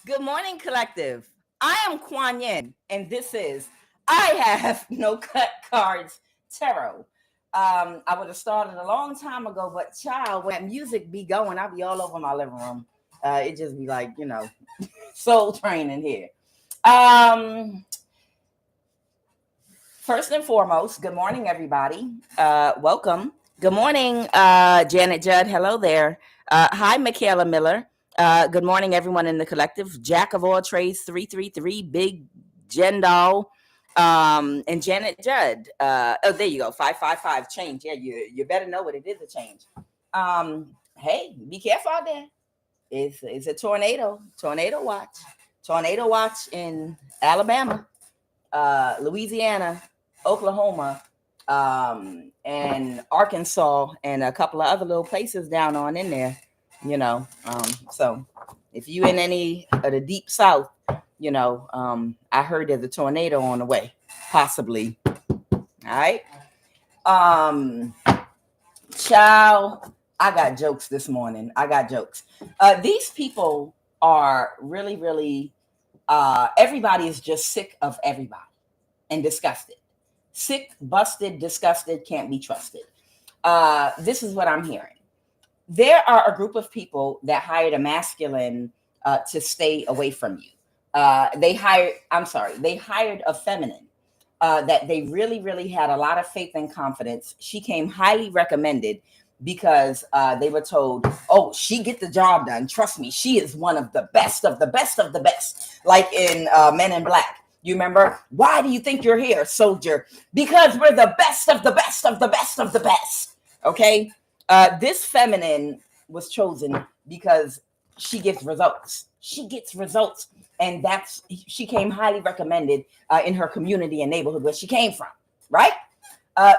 Good morning, collective. I am Kuan Yin, and this is I Have No Cut Cards Tarot. I would have started a long time ago, but child, when that music be going, I'll be all over my living room. It just be like, soul training here. First and foremost, good morning, everybody. Welcome. Good morning, Janet Judd. Hello there. Hi, Michaela Miller. Good morning, everyone in the collective. Jack of all trades, 333, Big Jendal, and Janet Judd. There you go, 555 change. Yeah, you better know what it is, a change. Hey, be careful out there. It's a tornado watch in Alabama, Louisiana, Oklahoma, and Arkansas, and a couple of other little places down on in there. So if you in any of the deep south, I heard there's a tornado on the way, possibly. All right. Child, I got jokes this morning. These people are really, really, everybody is just sick of everybody and disgusted. Sick, busted, disgusted, can't be trusted. This is what I'm hearing. There are a group of people that hired a masculine to stay away from you. They hired a feminine that they really, really had a lot of faith and confidence. She came highly recommended because they were told, oh, she get the job done. Trust me, she is one of the best of the best of the best. Like in Men in Black. You remember? Why do you think you're here, soldier? Because we're the best of the best of the best of the best. Okay? This feminine was chosen because she gets results. And she came highly recommended in her community and neighborhood where she came from, right?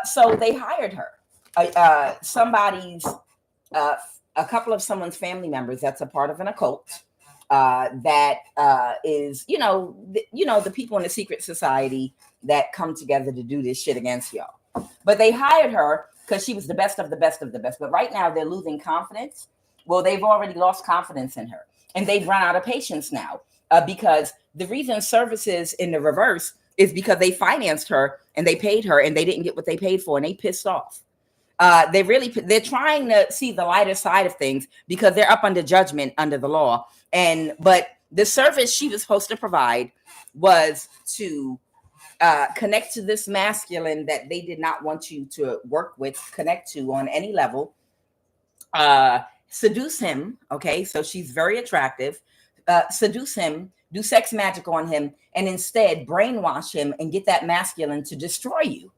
So they hired her. A couple of someone's family members that's a part of an occult that is, the people in the secret society that come together to do this shit against y'all. But they hired her because she was the best of the best of the best. But right now they're losing confidence. Well, they've already lost confidence in her. And they've run out of patience now because the reason services in the reverse is because they financed her and they paid her and they didn't get what they paid for and they pissed off. They're trying to see the lighter side of things because they're up under judgment under the law. But the service she was supposed to provide was to connect to this masculine that they did not want you to work with, connect to on any level, seduce him. Okay, so she's very attractive. Seduce him, do sex magic on him, and instead brainwash him and get that masculine to destroy you.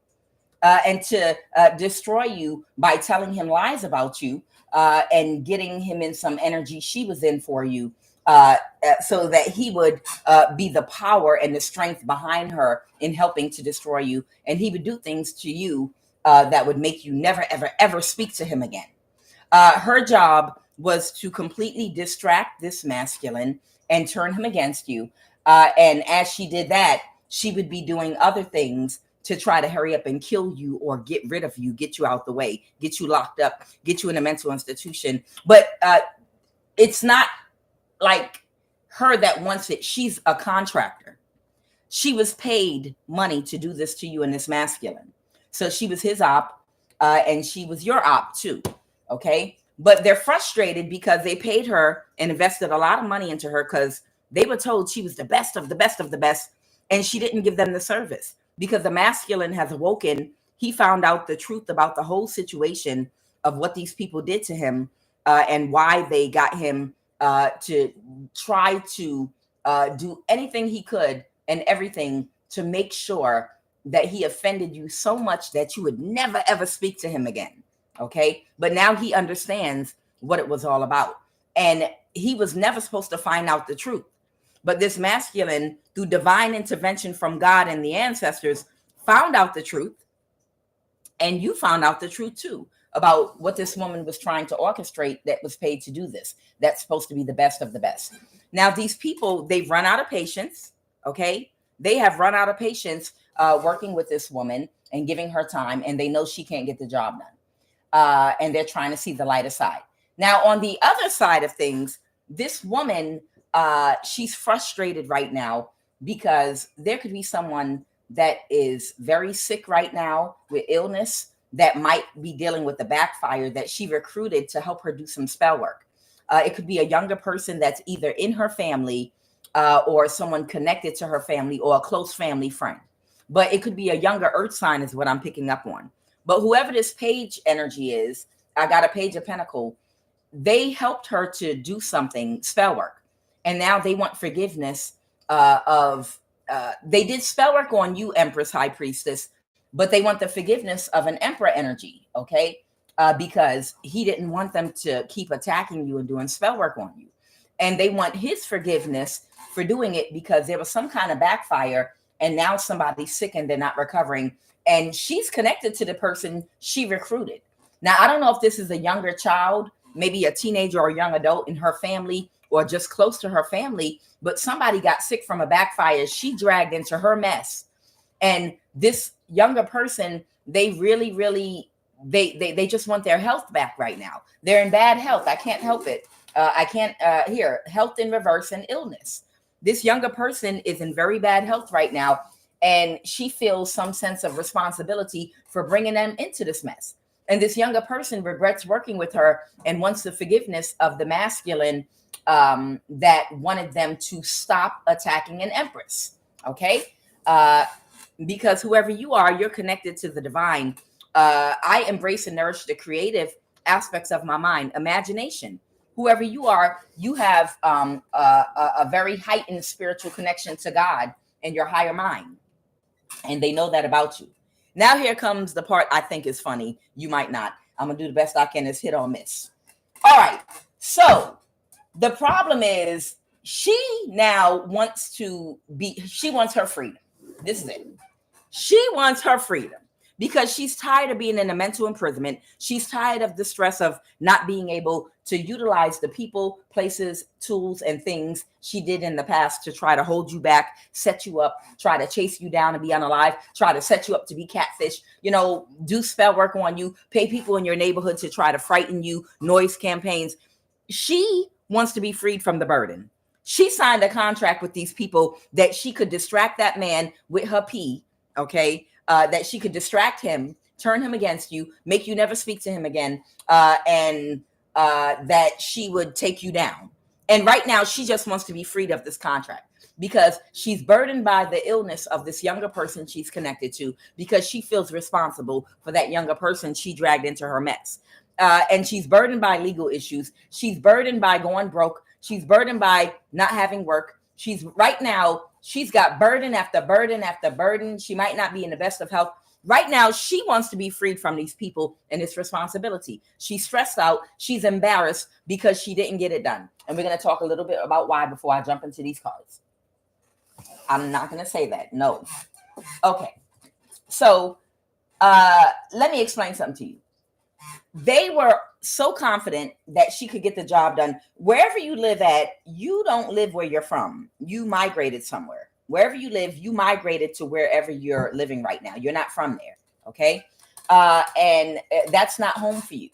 And to destroy you by telling him lies about you and getting him in some energy she was in for you so that he would be the power and the strength behind her in helping to destroy you. And he would do things to you that would make you never, ever, ever speak to him again. Her job was to completely distract this masculine and turn him against you. And as she did that, she would be doing other things to try to hurry up and kill you or get rid of you, get you out the way, get you locked up, get you in a mental institution. But it's not like her that wants it. She's a contractor. She was paid money to do this to you and this masculine. So she was his op and she was your op too. Okay. But they're frustrated because they paid her and invested a lot of money into her because they were told she was the best of the best of the best. And she didn't give them the service. Because the masculine has awoken, he found out the truth about the whole situation of what these people did to him and why they got him to try to do anything he could and everything to make sure that he offended you so much that you would never, ever speak to him again. Okay. But now he understands what it was all about. And he was never supposed to find out the truth. But this masculine, through divine intervention from God and the ancestors, found out the truth. And you found out the truth too about what this woman was trying to orchestrate that was paid to do this. That's supposed to be the best of the best. Now, these people, they've run out of patience. Okay. They have run out of patience working with this woman and giving her time. And they know she can't get the job done. And they're trying to see the lighter side. Now, on the other side of things, this woman she's frustrated right now because there could be someone that is very sick right now with illness that might be dealing with the backfire that she recruited to help her do some spell work. It could be a younger person that's either in her family or someone connected to her family or a close family friend. But it could be a younger earth sign is what I'm picking up on. But whoever this page energy is, I got a page of pentacle. They helped her to do something, spell work. And now they want forgiveness they did spell work on you, Empress High Priestess, but they want the forgiveness of an Emperor energy, okay? Because he didn't want them to keep attacking you and doing spell work on you. And they want his forgiveness for doing it because there was some kind of backfire and now somebody's sick and they're not recovering. And she's connected to the person she recruited. Now, I don't know if this is a younger child, maybe a teenager or a young adult in her family or just close to her family, but somebody got sick from a backfire she dragged into her mess. And this younger person, they really, they just want their health back right now. They're in bad health. I can't help it. I can't hear health in reverse and illness. This younger person is in very bad health right now, and she feels some sense of responsibility for bringing them into this mess. And this younger person regrets working with her and wants the forgiveness of the masculine that wanted them to stop attacking an empress. Okay. Because whoever you are, you're connected to the divine. I embrace and nourish the creative aspects of my mind, imagination. Whoever you are, you have a very heightened spiritual connection to God and your higher mind. And they know that about you. Now here comes the part I think is funny. You might not. I'm going to do the best I can as hit or miss. All right. So the problem is she now wants she wants her freedom. This is it. She wants her freedom because she's tired of being in a mental imprisonment. She's tired of the stress of not being able to utilize the people, places, tools, and things she did in the past to try to hold you back, set you up, try to chase you down and be unalive, try to set you up to be catfish, do spell work on you, pay people in your neighborhood to try to frighten you, noise campaigns. She wants to be freed from the burden. She signed a contract with these people that she could distract that man with her pee, okay? That she could distract him, turn him against you, make you never speak to him again, and that she would take you down. And right now, she just wants to be freed of this contract because she's burdened by the illness of this younger person she's connected to because she feels responsible for that younger person she dragged into her mess. And she's burdened by legal issues. She's burdened by going broke. She's burdened by not having work. She's got burden after burden after burden. She might not be in the best of health. Right now, she wants to be freed from these people and this responsibility. She's stressed out. She's embarrassed because she didn't get it done. And we're going to talk a little bit about why before I jump into these cards. I'm not going to say that. No. Okay. So let me explain something to you. They were so confident that she could get the job done. Wherever you live at, you don't live where you're from. You migrated somewhere. Wherever you live, you migrated to wherever you're living right now. You're not from there. Okay. And that's not home for you.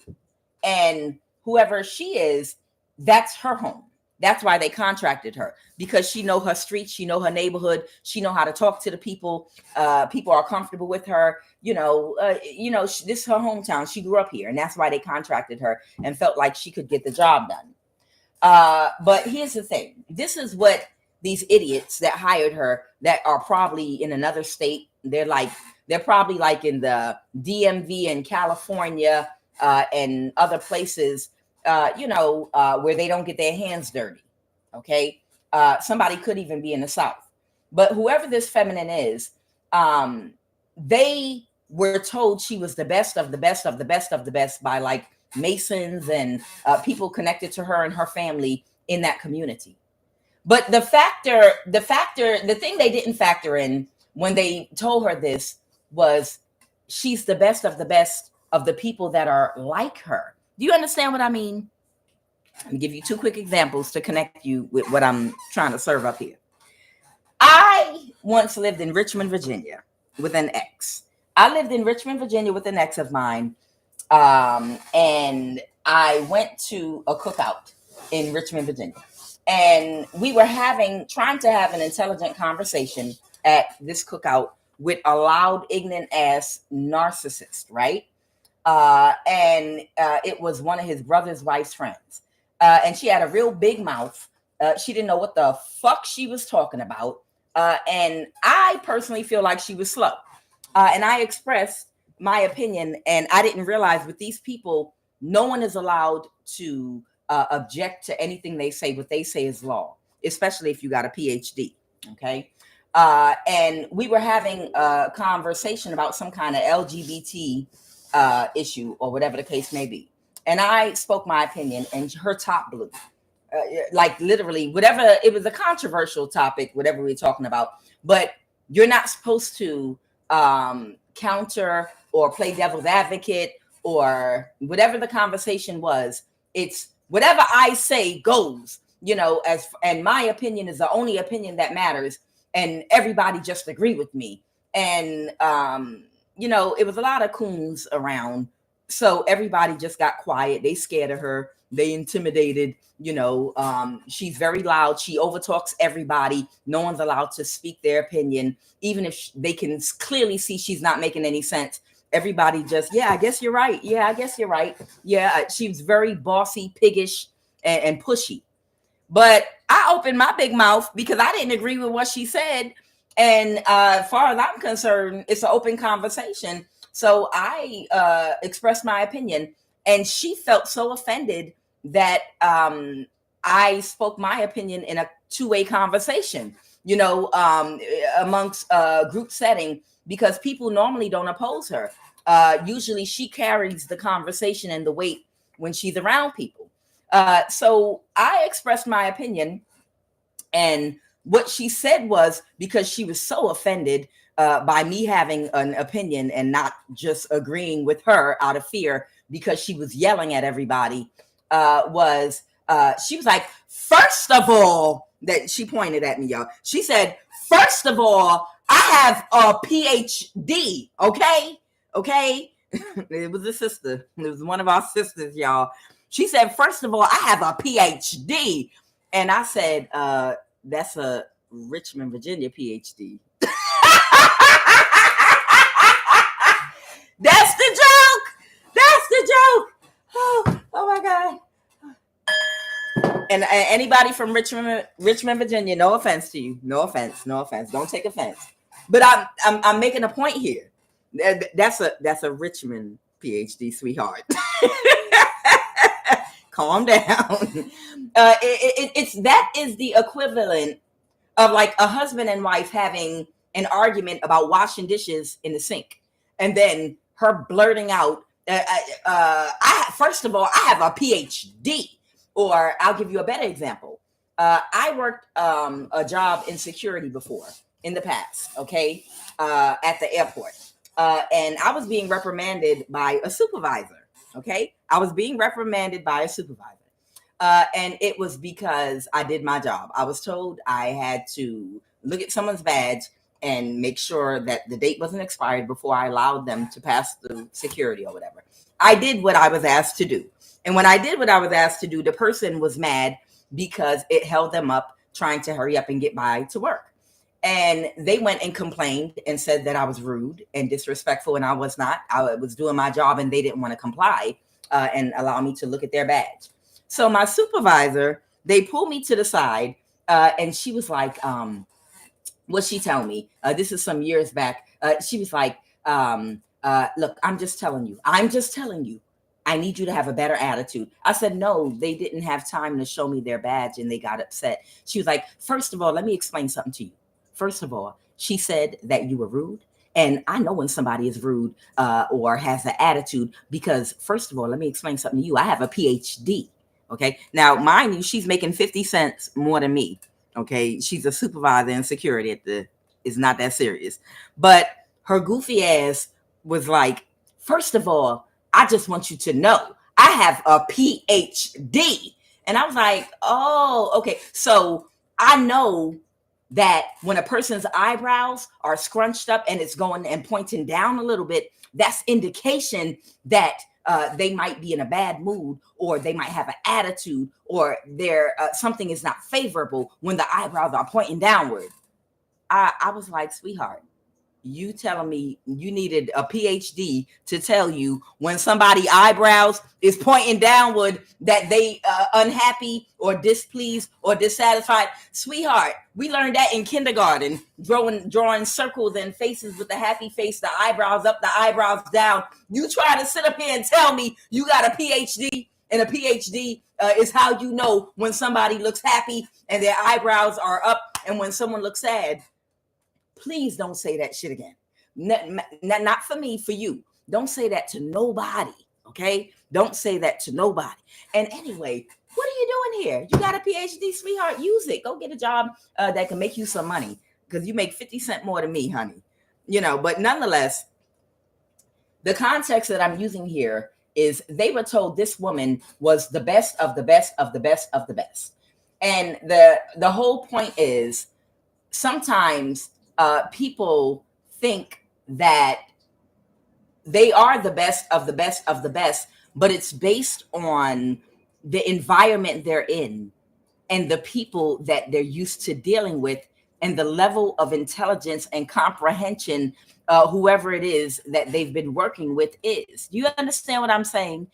And whoever she is, that's her home. That's why they contracted her, because she know her streets, she know her neighborhood, she know how to talk to the people. People are comfortable with her. This is her hometown. She grew up here, and that's why they contracted her and felt like she could get the job done. But here's the thing: this is what these idiots that hired her, that are probably in another state. They're probably like in the DMV in California and other places. Where they don't get their hands dirty. Okay. Somebody could even be in the South, but whoever this feminine is, they were told she was the best of the best of the best of the best by like Masons and people connected to her and her family in that community. But the thing they didn't factor in when they told her this was she's the best of the people that are like her. Do you understand what I mean? Let me give you two quick examples to connect you with what I'm trying to serve up here. I once lived in Richmond, Virginia with an ex. I lived in Richmond, Virginia with an ex of mine. And I went to a cookout in Richmond, Virginia. And we were trying to have an intelligent conversation at this cookout with a loud, ignorant ass narcissist, right? And it was one of his brother's wife's friends. And she had a real big mouth. She didn't know what the fuck she was talking about. And I personally feel like she was slow. And I expressed my opinion, and I didn't realize with these people, no one is allowed to object to anything they say. What they say is law, especially if you got a PhD. Okay. And we were having a conversation about some kind of LGBT issue or whatever the case may be. And I spoke my opinion, and her top blew. Like literally, whatever, it was a controversial topic, whatever we were talking about. But you're not supposed to counter or play devil's advocate or whatever the conversation was. It's whatever I say goes, and my opinion is the only opinion that matters. And everybody just agree with me. And, it was a lot of coons around. So everybody just got quiet. They scared of her. They intimidated, she's very loud. She overtalks everybody. No one's allowed to speak their opinion, even if they can clearly see she's not making any sense. Everybody just, yeah, I guess you're right. Yeah, I guess you're right. Yeah, she was very bossy, piggish, and pushy. But I opened my big mouth because I didn't agree with what she said. And as far as I'm concerned, it's an open conversation. So I expressed my opinion, and she felt so offended that I spoke my opinion in a two-way conversation, amongst a group setting, because people normally don't oppose her. Usually she carries the conversation and the weight when she's around people. So I expressed my opinion, and what she said was, because she was so offended by me having an opinion and not just agreeing with her out of fear because she was yelling at everybody, she was like, first of all, that she pointed at me, y'all. She said, first of all, I have a PhD, okay? It was a sister. It was one of our sisters, y'all. She said, first of all, I have a PhD. And I said, that's a Richmond, Virginia PhD. That's the joke. Oh my God. And anybody from Richmond, Virginia, no offense to you. No offense. Don't take offense. But I'm making a point here. That's a Richmond PhD, sweetheart. Calm down. That is the equivalent of like a husband and wife having an argument about washing dishes in the sink, and then her blurting out, first of all, I have a PhD. Or I'll give you a better example. I worked a job in security before in the past, okay, at the airport. And I was being reprimanded by a supervisor, okay? I was being reprimanded by a supervisor. And it was because I did my job. I was told I had to look at someone's badge and make sure that the date wasn't expired before I allowed them to pass through security or whatever. I did what I was asked to do. And when I did what I was asked to do, the person was mad because it held them up trying to hurry up and get by to work. And they went and complained and said that I was rude and disrespectful, and I was not. I was doing my job, and they didn't want to comply and allow me to look at their badge. So my supervisor, they pulled me to the side, and she was like, what'd she tell me? This is some years back. She was like, look, I'm just telling you. I need you to have a better attitude. I said, no, they didn't have time to show me their badge and they got upset. She was like, first of all, let me explain something to you. First of all, she said that you were rude. And I know when somebody is rude or has an attitude, because first of all, let me explain something to you. I have a PhD. Okay. Now, mind you, she's making 50 cents more than me. Okay. She's a supervisor in security it's not that serious. But her goofy ass was like, first of all, I just want you to know I have a PhD. And I was like, oh, okay. So I know that when a person's eyebrows are scrunched up and it's going and pointing down a little bit, that's indication that they might be in a bad mood, or they might have an attitude, or their something is not favorable when the eyebrows are pointing downward. I was like, sweetheart, you telling me you needed a PhD to tell you when somebody eyebrows is pointing downward that they unhappy or displeased or dissatisfied? Sweetheart, we learned that in kindergarten, drawing circles and faces with the happy face, the eyebrows up, the eyebrows down. You try to sit up here and tell me you got a PhD, and a PhD is how you know when somebody looks happy and their eyebrows are up and when someone looks sad. Please don't say that shit again. Not for me, for you. Don't say that to nobody, okay? Don't say that to nobody. And anyway, what are you doing here? You got a PhD, sweetheart? Use it. Go get a job that can make you some money, because you make 50 cents more than me, honey. But nonetheless, the context that I'm using here is they were told this woman was the best of the best of the best of the best. And the whole point is sometimes people think that they are the best of the best of the best, but it's based on the environment they're in and the people that they're used to dealing with and the level of intelligence and comprehension whoever it is that they've been working with is. Do you understand what I'm saying?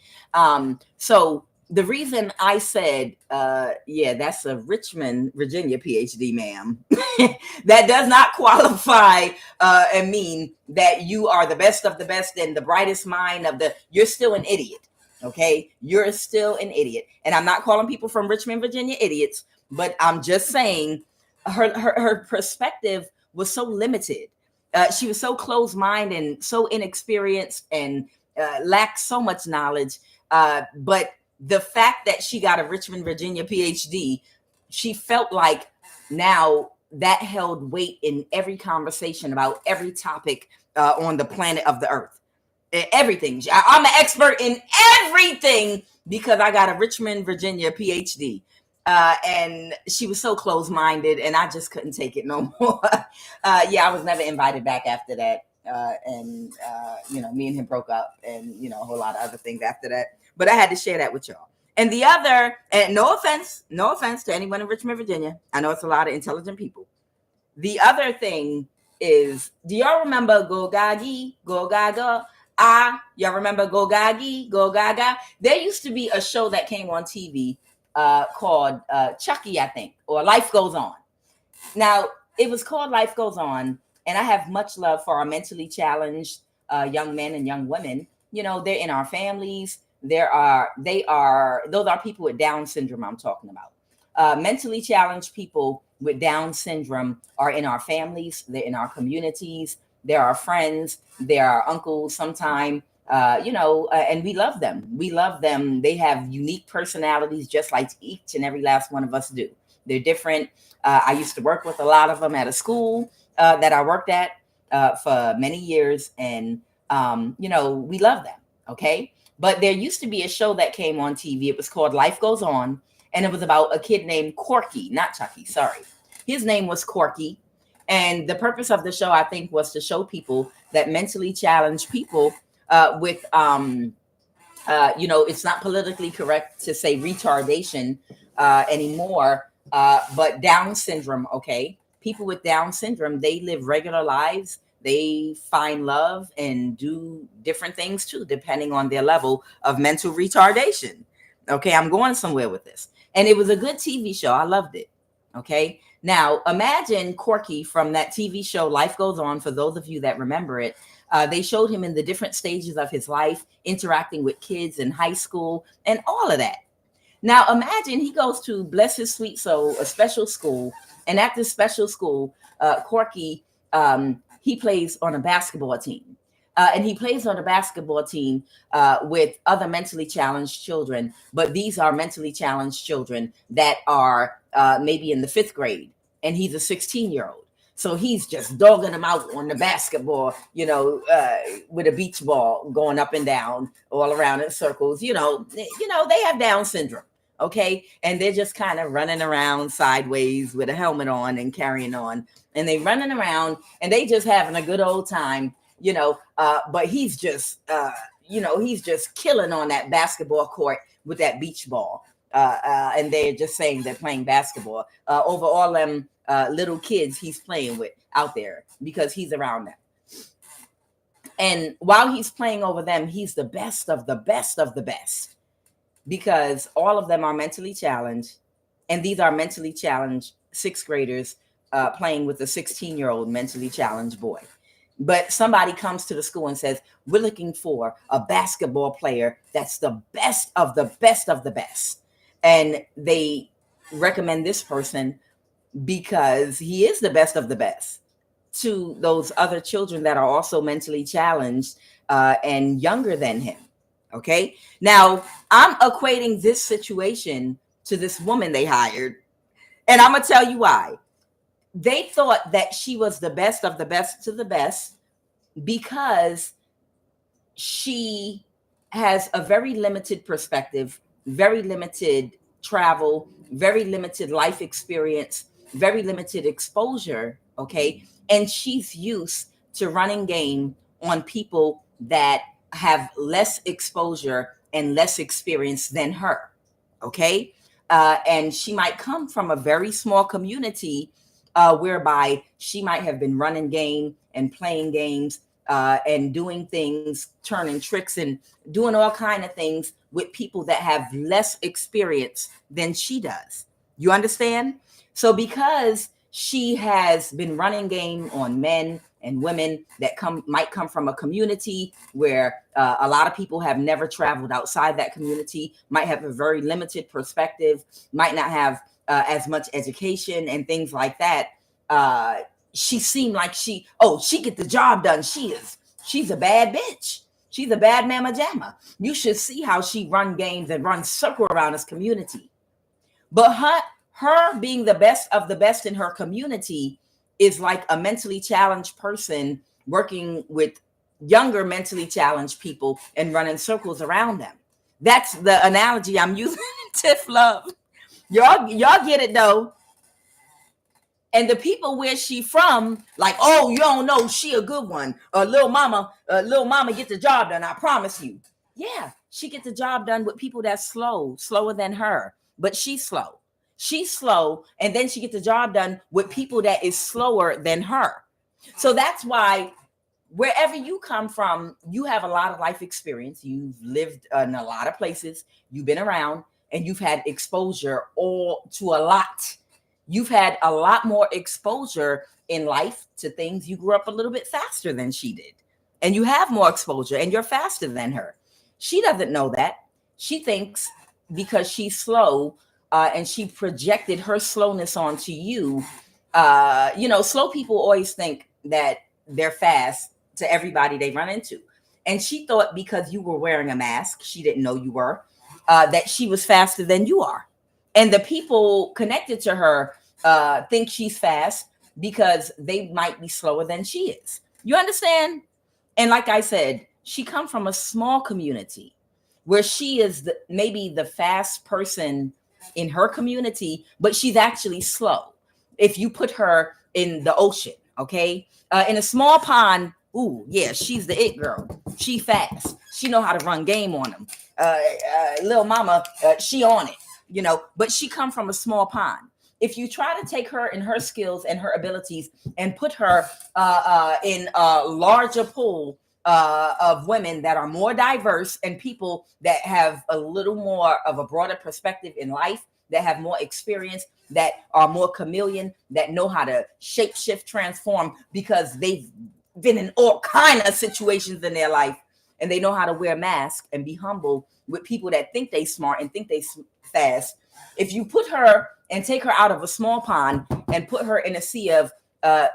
So the reason I said, that's a Richmond, Virginia PhD, ma'am, that does not qualify and mean that you are the best of the best and the brightest mind you're still an idiot. Okay. You're still an idiot. And I'm not calling people from Richmond, Virginia idiots, but I'm just saying her perspective was so limited. She was so closed-minded and so inexperienced and lacked so much knowledge. But the fact that she got a Richmond, Virginia PhD, she felt like now that held weight in every conversation about every topic on the planet of the earth. Everything. I'm an expert in everything because I got a Richmond, Virginia PhD. And she was so close-minded, and I just couldn't take it no more. I was never invited back after that. Me and him broke up, and a whole lot of other things after that. But I had to share that with y'all. And the other, and no offense to anyone in Richmond, Virginia. I know it's a lot of intelligent people. The other thing is, do y'all remember Go Gagi, Go Gaga? Y'all remember Go Gagi, Go Gaga? There used to be a show that came on TV called Chucky, I think, or Life Goes On. Now, it was called Life Goes On, and I have much love for our mentally challenged young men and young women. They're in our families. Those are people with Down syndrome I'm talking about. Mentally challenged people with Down syndrome are in our families. They're in our communities. They're our friends. They're our uncles sometime. And we love them. We love them. They have unique personalities, just like each and every last one of us do. They're different. I used to work with a lot of them at a school that I worked at for many years. And, we love them. Okay. But there used to be a show that came on TV. It was called Life Goes On. And it was about a kid named Corky, not Chucky. Sorry. His name was Corky. And the purpose of the show, I think, was to show people that mentally challenged people with, it's not politically correct to say retardation anymore, but Down syndrome. Okay. People with Down syndrome, they live regular lives. They find love and do different things too, depending on their level of mental retardation. Okay. I'm going somewhere with this. And it was a good TV show. I loved it. Okay. Now imagine Corky from that TV show, Life Goes On. For those of you that remember it, they showed him in the different stages of his life, interacting with kids in high school and all of that. Now imagine he goes to, bless his sweet soul, a special school. And at this special school, Corky, he plays on a basketball team. And he plays on a basketball team with other mentally challenged children. But these are mentally challenged children that are maybe in the 5th grade. And he's a 16-year-old. So he's just dogging them out on the basketball, with a beach ball going up and down all around in circles. They have Down syndrome. Okay. And they're just kind of running around sideways with a helmet on and carrying on. And they running around and they just having a good old time but he's just, he's just killing on that basketball court with that beach ball. And they're just saying they're playing basketball over all them little kids he's playing with out there because he's around them. And while he's playing over them, he's the best of the best of the best because all of them are mentally challenged. And these are mentally challenged sixth graders playing with a 16-year-old mentally challenged boy. But somebody comes to the school and says, we're looking for a basketball player that's the best of the best of the best. And they recommend this person because he is the best of the best to those other children that are also mentally challenged and younger than him. Okay. Now I'm equating this situation to this woman they hired. And I'm going to tell you why. They thought that she was the best of the best to the best because she has a very limited perspective, very limited travel, very limited life experience, very limited exposure. Okay. And she's used to running game on people that have less exposure and less experience than her. Okay. And she might come from a very small community whereby she might have been running game and playing games and doing things, turning tricks and doing all kind of things with people that have less experience than she does. You understand? So because she has been running game on men and women that might come from a community where a lot of people have never traveled outside that community, might have a very limited perspective, might not have as much education and things like that. She seemed like she get the job done. She's a bad bitch. She's a bad mama jamma. You should see how she run games and run circle around this community. But her being the best of the best in her community is like a mentally challenged person working with younger mentally challenged people and running circles around them. That's the analogy I'm using. Tiff Love. Y'all get it though. And the people where she from, like, oh, you don't know, she a good one. Little mama get the job done. I promise you. Yeah, she get the job done with people that's slower than her. But she's slow. She's slow. And then she get the job done with people that is slower than her. So that's why wherever you come from, you have a lot of life experience. You've lived in a lot of places. You've been around and you've had exposure to a lot. You've had a lot more exposure in life to things. You grew up a little bit faster than she did. And you have more exposure and you're faster than her. She doesn't know that. She thinks because she's slow and she projected her slowness onto you. Slow people always think that they're fast to everybody they run into. And she thought because you were wearing a mask, she didn't know you were, that she was faster than you are. And the people connected to her think she's fast because they might be slower than she is. You understand? And like I said, she comes from a small community where she is maybe the fast person in her community, but she's actually slow. If you put her in the ocean, okay, in a small pond, ooh, yeah, she's the it girl. She fast. She know how to run game on them. Little mama, she on it. But she come from a small pond. If you try to take her and her skills and her abilities and put her in a larger pool of women that are more diverse and people that have a little more of a broader perspective in life, that have more experience, that are more chameleon, that know how to shape shift, transform because they've been in all kind of situations in their life and they know how to wear masks and be humble with people that think they smart and think they fast. If you put her and take her out of a small pond and put her in a sea of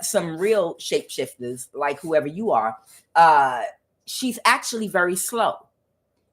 some real shapeshifters, like whoever you are, she's actually very slow.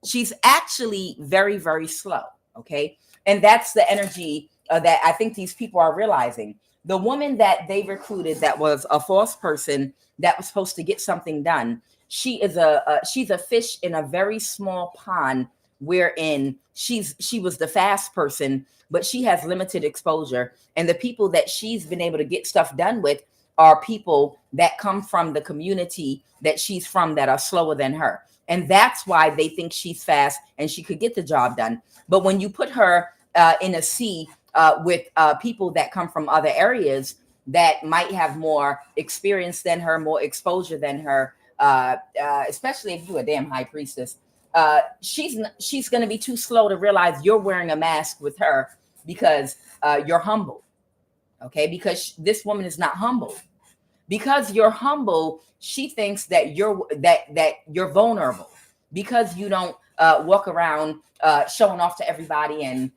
She's actually very, very slow. Okay. And that's the energy that I think these people are realizing. The woman that they recruited that was a false person that was supposed to get something done. She's a fish in a very small pond wherein she was the fast person, but she has limited exposure. And the people that she's been able to get stuff done with are people that come from the community that she's from that are slower than her. And that's why they think she's fast and she could get the job done. But when you put her in a sea with people that come from other areas that might have more experience than her, more exposure than her, especially if you're a damn high priestess, she's going to be too slow to realize you're wearing a mask with her because you're humble. Okay, because this woman is not humble. Because you're humble, she thinks that you're vulnerable. Because you don't walk around showing off to everybody, and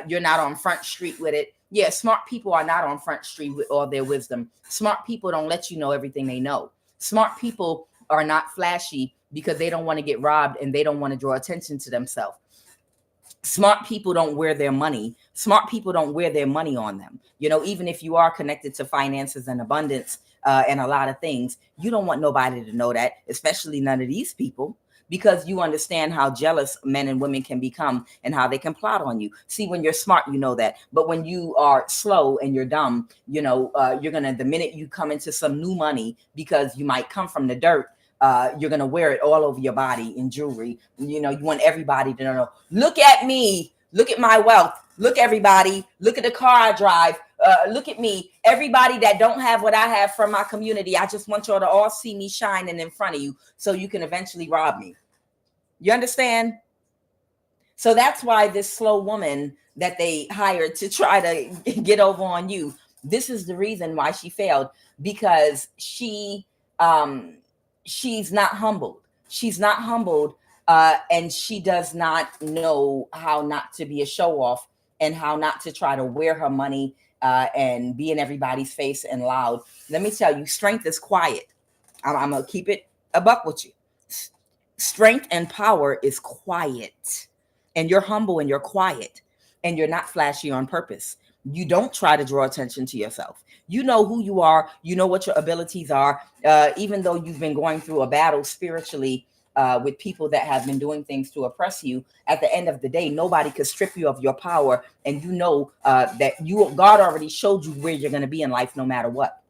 you're not on Front Street with it. Yeah, smart people are not on Front Street with all their wisdom. Smart people don't let you know everything they know. Smart people are not flashy because they don't want to get robbed and they don't want to draw attention to themselves. Smart people don't wear their money. Smart people don't wear their money on them. You know, even if you are connected to finances and abundance and a lot of things, you don't want nobody to know that, especially none of these people, because you understand how jealous men and women can become and how they can plot on you. See, when you're smart, you know that. But when you are slow and you're dumb, you know, you're going to, the minute you come into some new money, because you might come from the dirt, you're going to wear it all over your body in jewelry. You know, you want everybody to know, look at me, look at my wealth, look everybody, look at the car I drive, look at me. Everybody that don't have what I have from my community, I just want y'all to all see me shining in front of you so you can eventually rob me. You understand? So that's why this slow woman that they hired to try to get over on you, this is the reason why she failed, because she's not humbled. She's not humbled, and she does not know how not to be a show off and how not to try to wear her money and be in everybody's face and loud. Let me tell you, strength is quiet. I'm going to keep it a buck with you. Strength and power is quiet, and you're humble and you're quiet, and you're not flashy on purpose. You don't try to draw attention to yourself. You know who you are. You know what your abilities are. Even though you've been going through a battle spiritually with people that have been doing things to oppress you, at the end of the day, nobody could strip you of your power. And you know that God already showed you where you're going to be in life no matter what.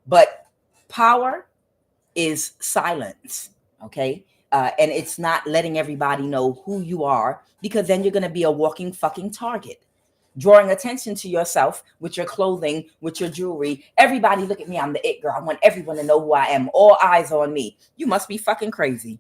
But power is silence, okay? And it's not letting everybody know who you are, because then you're going to be a walking fucking target. Drawing attention to yourself with your clothing, with your jewelry. Everybody look at me. I'm the it girl. I want everyone to know who I am. All eyes on me. You must be fucking crazy.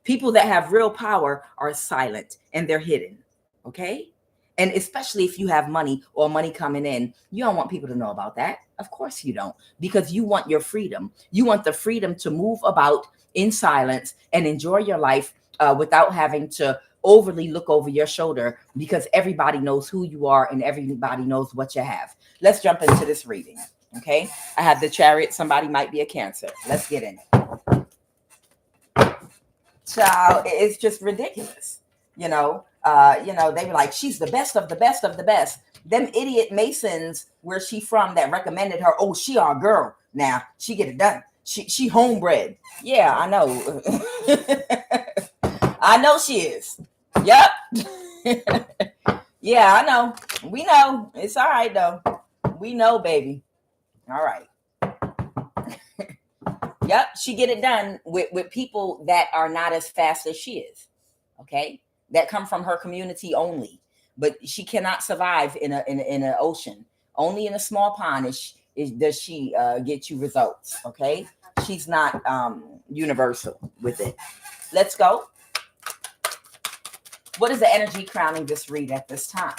People that have real power are silent and they're hidden. Okay? And especially if you have money or money coming in, you don't want people to know about that. Of course you don't, because you want your freedom. You want the freedom to move about in silence and enjoy your life without having to overly look over your shoulder, because everybody knows who you are and everybody knows what you have. Let's jump into this reading. Okay. I have the Chariot. Somebody might be a Cancer. Let's get in it. Child, it's just ridiculous. They were like, she's the best of the best of the best. Them idiot Masons, where she from, that recommended her. Oh, she our girl. Now she get it done. She homebred. Yeah, I know. I know she is. Yep. Yeah, I know. We know. It's all right though. We know, baby. All right. Yep, she get it done with people that are not as fast as she is. Okay, that come from her community only. But she cannot survive in an ocean. Only in a small pond does she get you results. Okay, she's not universal with it. Let's go. What is the energy crowning this read at this time?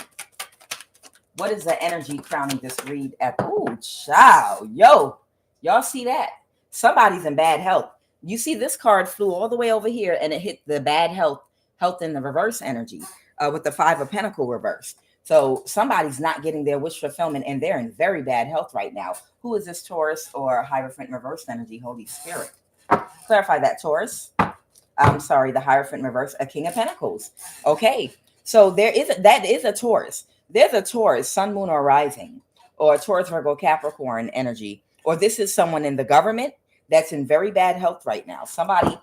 What is the energy crowning this read at? Oh, child. Yo, y'all see that? Somebody's in bad health. You see this card flew all the way over here and it hit the bad health in the reverse energy with the 5 of Pentacles reversed. So somebody's not getting their wish fulfillment and they're in very bad health right now. Who is this, Taurus or Hierophant reverse energy? Holy Spirit. Clarify that, Taurus. I'm sorry, the Hierophant reverse, a King of Pentacles. Okay, so that is a Taurus. There's a Taurus, Sun, Moon, or Rising, or a Taurus, Virgo, Capricorn energy, or this is someone in the government that's in very bad health right now. Somebody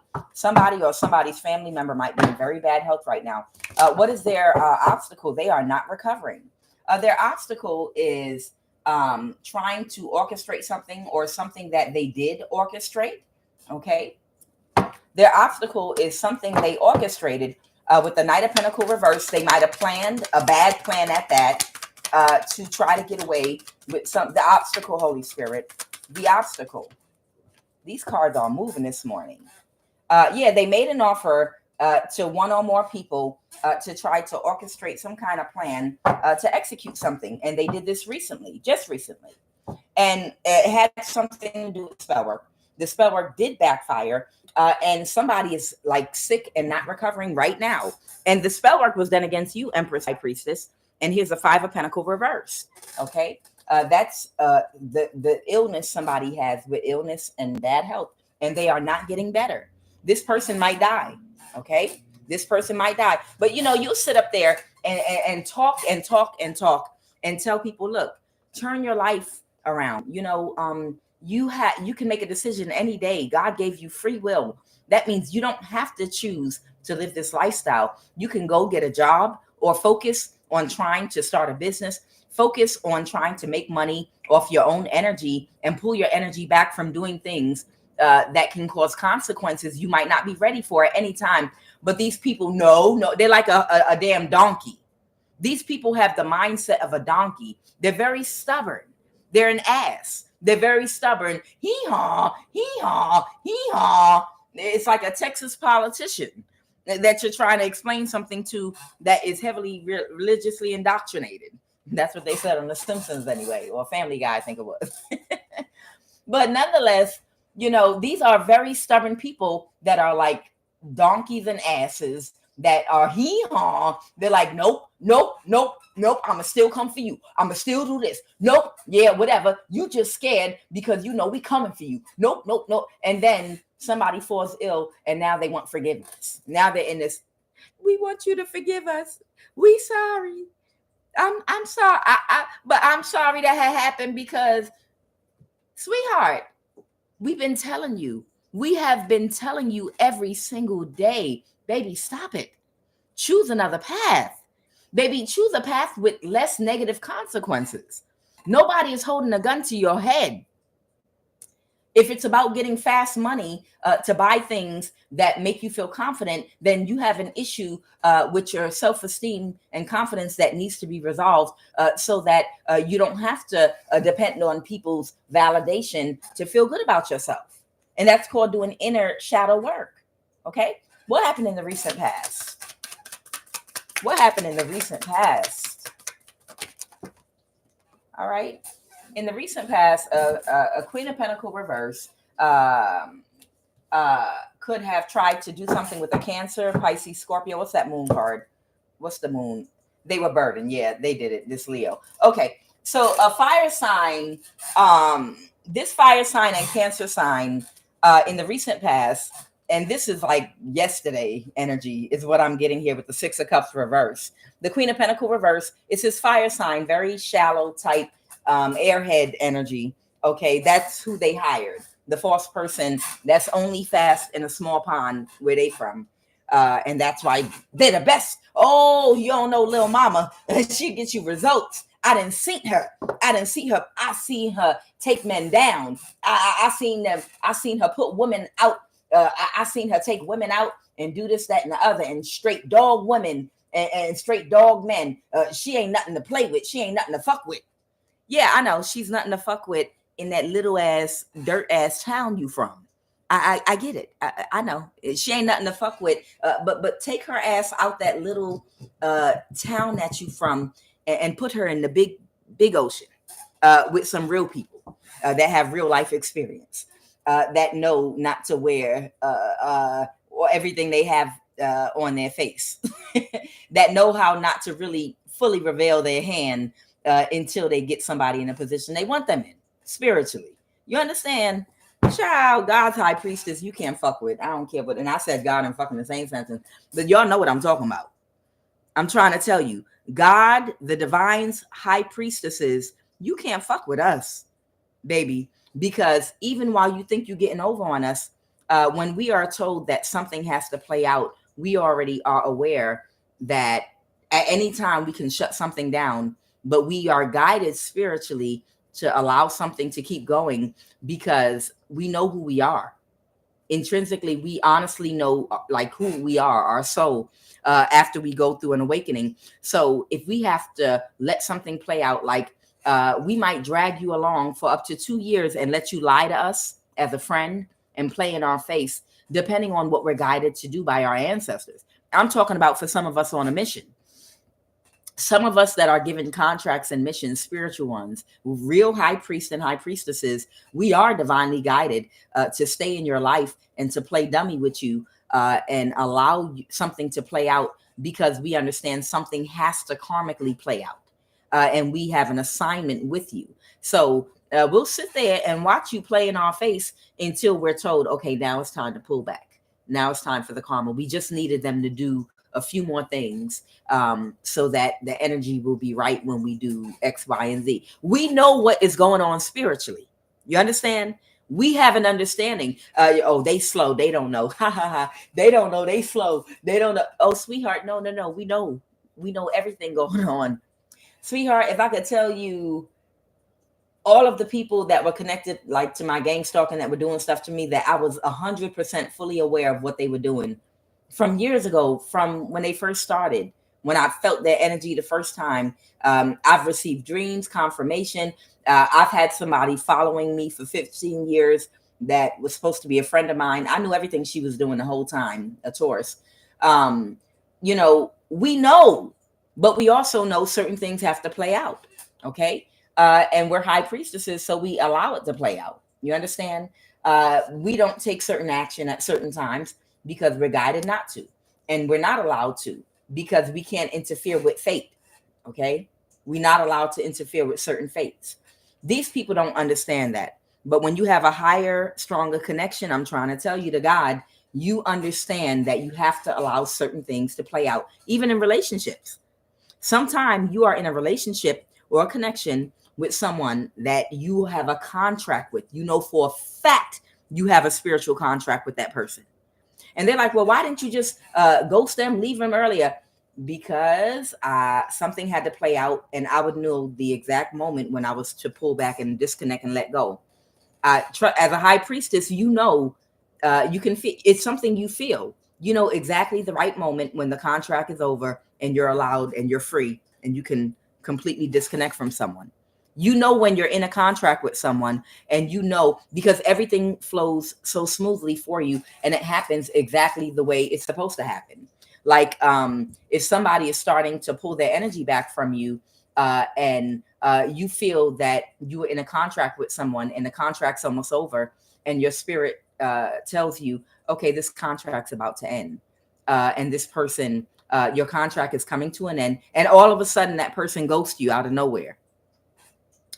or somebody's family member might be in very bad health right now. What is their obstacle? They are not recovering. Their obstacle is trying to orchestrate something or something that they did orchestrate. Okay. Their obstacle is something they orchestrated with the Knight of Pentacle reverse. They might have planned a bad plan at that to try to get away with the obstacle, Holy Spirit. The obstacle. These cards are moving this morning. Yeah, they made an offer to one or more people to try to orchestrate some kind of plan to execute something. And they did this recently, just recently. And it had something to do with spell work. The spell work did backfire. And somebody is like sick and not recovering right now. And the spell work was done against you, Empress High Priestess. And here's a 5 of Pentacle reverse. Okay. That's the illness somebody has with illness and bad health. And they are not getting better. This person might die. Okay. This person might die. But you'll sit up there and talk and talk and talk and tell people, look, turn your life around. You can make a decision any day. God gave you free will. That means you don't have to choose to live this lifestyle. You can go get a job or focus on trying to start a business. Focus on trying to make money off your own energy and pull your energy back from doing things that can cause consequences you might not be ready for at any time. But these people, no, they're like a damn donkey. These people have the mindset of a donkey. They're very stubborn. They're an ass. They're very stubborn. Hee-haw, hee-haw, hee-haw. It's like a Texas politician that you're trying to explain something to that is heavily religiously indoctrinated. That's what they said on The Simpsons anyway, or Family Guy, I think it was. But nonetheless, these are very stubborn people that are like donkeys and asses that are hee-haw. They're like, nope, nope, nope, nope. I'ma still come for you. I'ma still do this. Nope. Yeah, whatever. You just scared because we coming for you. Nope, nope, nope. And then somebody falls ill and now they want forgiveness. Now they're in this, we want you to forgive us. We sorry. I'm sorry. But I'm sorry that had happened because, sweetheart, we've been telling you. We have been telling you every single day, baby, stop it. Choose another path. Baby, choose a path with less negative consequences. Nobody is holding a gun to your head. If it's about getting fast money to buy things that make you feel confident, then you have an issue with your self-esteem and confidence that needs to be resolved so that you don't have to depend on people's validation to feel good about yourself. And that's called doing inner shadow work. Okay? What happened in the recent past? What happened in the recent past? All right. In the recent past, a Queen of Pentacle reverse could have tried to do something with a Cancer, Pisces, Scorpio. What's that moon card? What's the moon? They were burdened. Yeah, they did it. This Leo. Okay. So a fire sign, this fire sign and Cancer sign in the recent past, and this is like yesterday energy is what I'm getting here with the 6 of Cups reverse. The Queen of Pentacle reverse is his fire sign, very shallow type airhead energy. Okay, that's who they hired. The false person that's only fast in a small pond where they from. And that's why they're the best. Oh, you don't know Lil Mama. She gets you results. I didn't see her. I seen her take men down. I seen them. I seen her put women out. I seen her take women out and do this, that, and the other, and straight dog women and straight dog men. She ain't nothing to play with. She ain't nothing to fuck with. Yeah, I know she's nothing to fuck with in that little ass, dirt ass town you from. I get it. I know she ain't nothing to fuck with. But take her ass out that little town that you from and put her in the big ocean with some real people that have real life experience that know not to wear or everything they have on their face, that know how not to really fully reveal their hand until they get somebody in a position they want them in spiritually. You understand? Child, God's high priestess, you can't fuck with. I don't care what. And I said God and fucking the same sentence, but y'all know what I'm talking about. I'm trying to tell you, God, the divine's high priestesses, you can't fuck with us, baby, because even while you think you're getting over on us, when we are told that something has to play out, we already are aware that at any time we can shut something down, but we are guided spiritually to allow something to keep going because we know who we are. Intrinsically, we honestly know like who we are, our soul, after we go through an awakening. So if we have to let something play out, like we might drag you along for up to 2 years and let you lie to us as a friend and play in our face, depending on what we're guided to do by our ancestors. I'm talking about for some of us on a mission. Some of us that are given contracts and missions, spiritual ones, real high priests and high priestesses, we are divinely guided to stay in your life and to play dummy with you and allow something to play out because we understand something has to karmically play out. And we have an assignment with you. So we'll sit there and watch you play in our face until we're told, okay, now it's time to pull back. Now it's time for the karma. We just needed them to do a few more things so that the energy will be right when we do X, Y, and Z. We know what is going on spiritually. You understand? We have an understanding. Oh, they slow. They don't know. Ha ha ha. They don't know. They slow. They don't know. Oh, sweetheart. No. We know. We know everything going on. Sweetheart, if I could tell you all of the people that were connected, like to my gang stalking, that were doing stuff to me, that I was 100% fully aware of what they were doing from years ago, from when they first started, when I felt their energy the first time. I've received dreams, confirmation. I've had somebody following me for 15 years that was supposed to be a friend of mine. I knew everything she was doing the whole time, a Taurus. We know, but we also know certain things have to play out. Okay. And we're high priestesses, so we allow it to play out. You understand? We don't take certain action at certain times because we're guided not to. And we're not allowed to because we can't interfere with fate. Okay? We're not allowed to interfere with certain fates. These people don't understand that. But when you have a higher, stronger connection, I'm trying to tell you to God, you understand that you have to allow certain things to play out, even in relationships. Sometimes you are in a relationship or a connection with someone that you have a contract with. You know for a fact you have a spiritual contract with that person. And they're like, well, why didn't you just ghost them, leave them earlier? Because something had to play out, and I would know the exact moment when I was to pull back and disconnect and let go. As a high priestess, you can feel, it's something you feel. You know exactly the right moment when the contract is over and you're allowed and you're free and you can completely disconnect from someone. You know when you're in a contract with someone, and you know because everything flows so smoothly for you and it happens exactly the way it's supposed to happen. Like if somebody is starting to pull their energy back from you and you feel that you were in a contract with someone and the contract's almost over and your spirit tells you, okay, this contract's about to end. And this person, your contract is coming to an end. And all of a sudden that person ghosts you out of nowhere.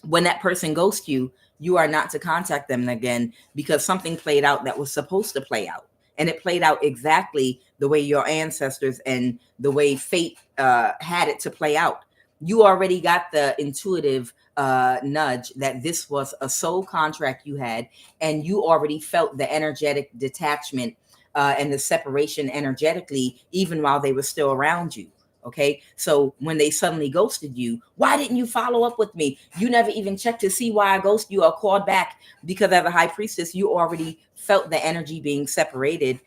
When that person ghosts you, you are not to contact them again because something played out that was supposed to play out. And it played out exactly the way your ancestors and the way fate had it to play out. You already got the intuitive nudge that this was a soul contract you had, and you already felt the energetic detachment and the separation energetically, even while they were still around you. Okay, so when they suddenly ghosted you, why didn't you follow up with me? You never even checked to see why I ghosted you or called back, because as a high priestess, you already felt the energy being separated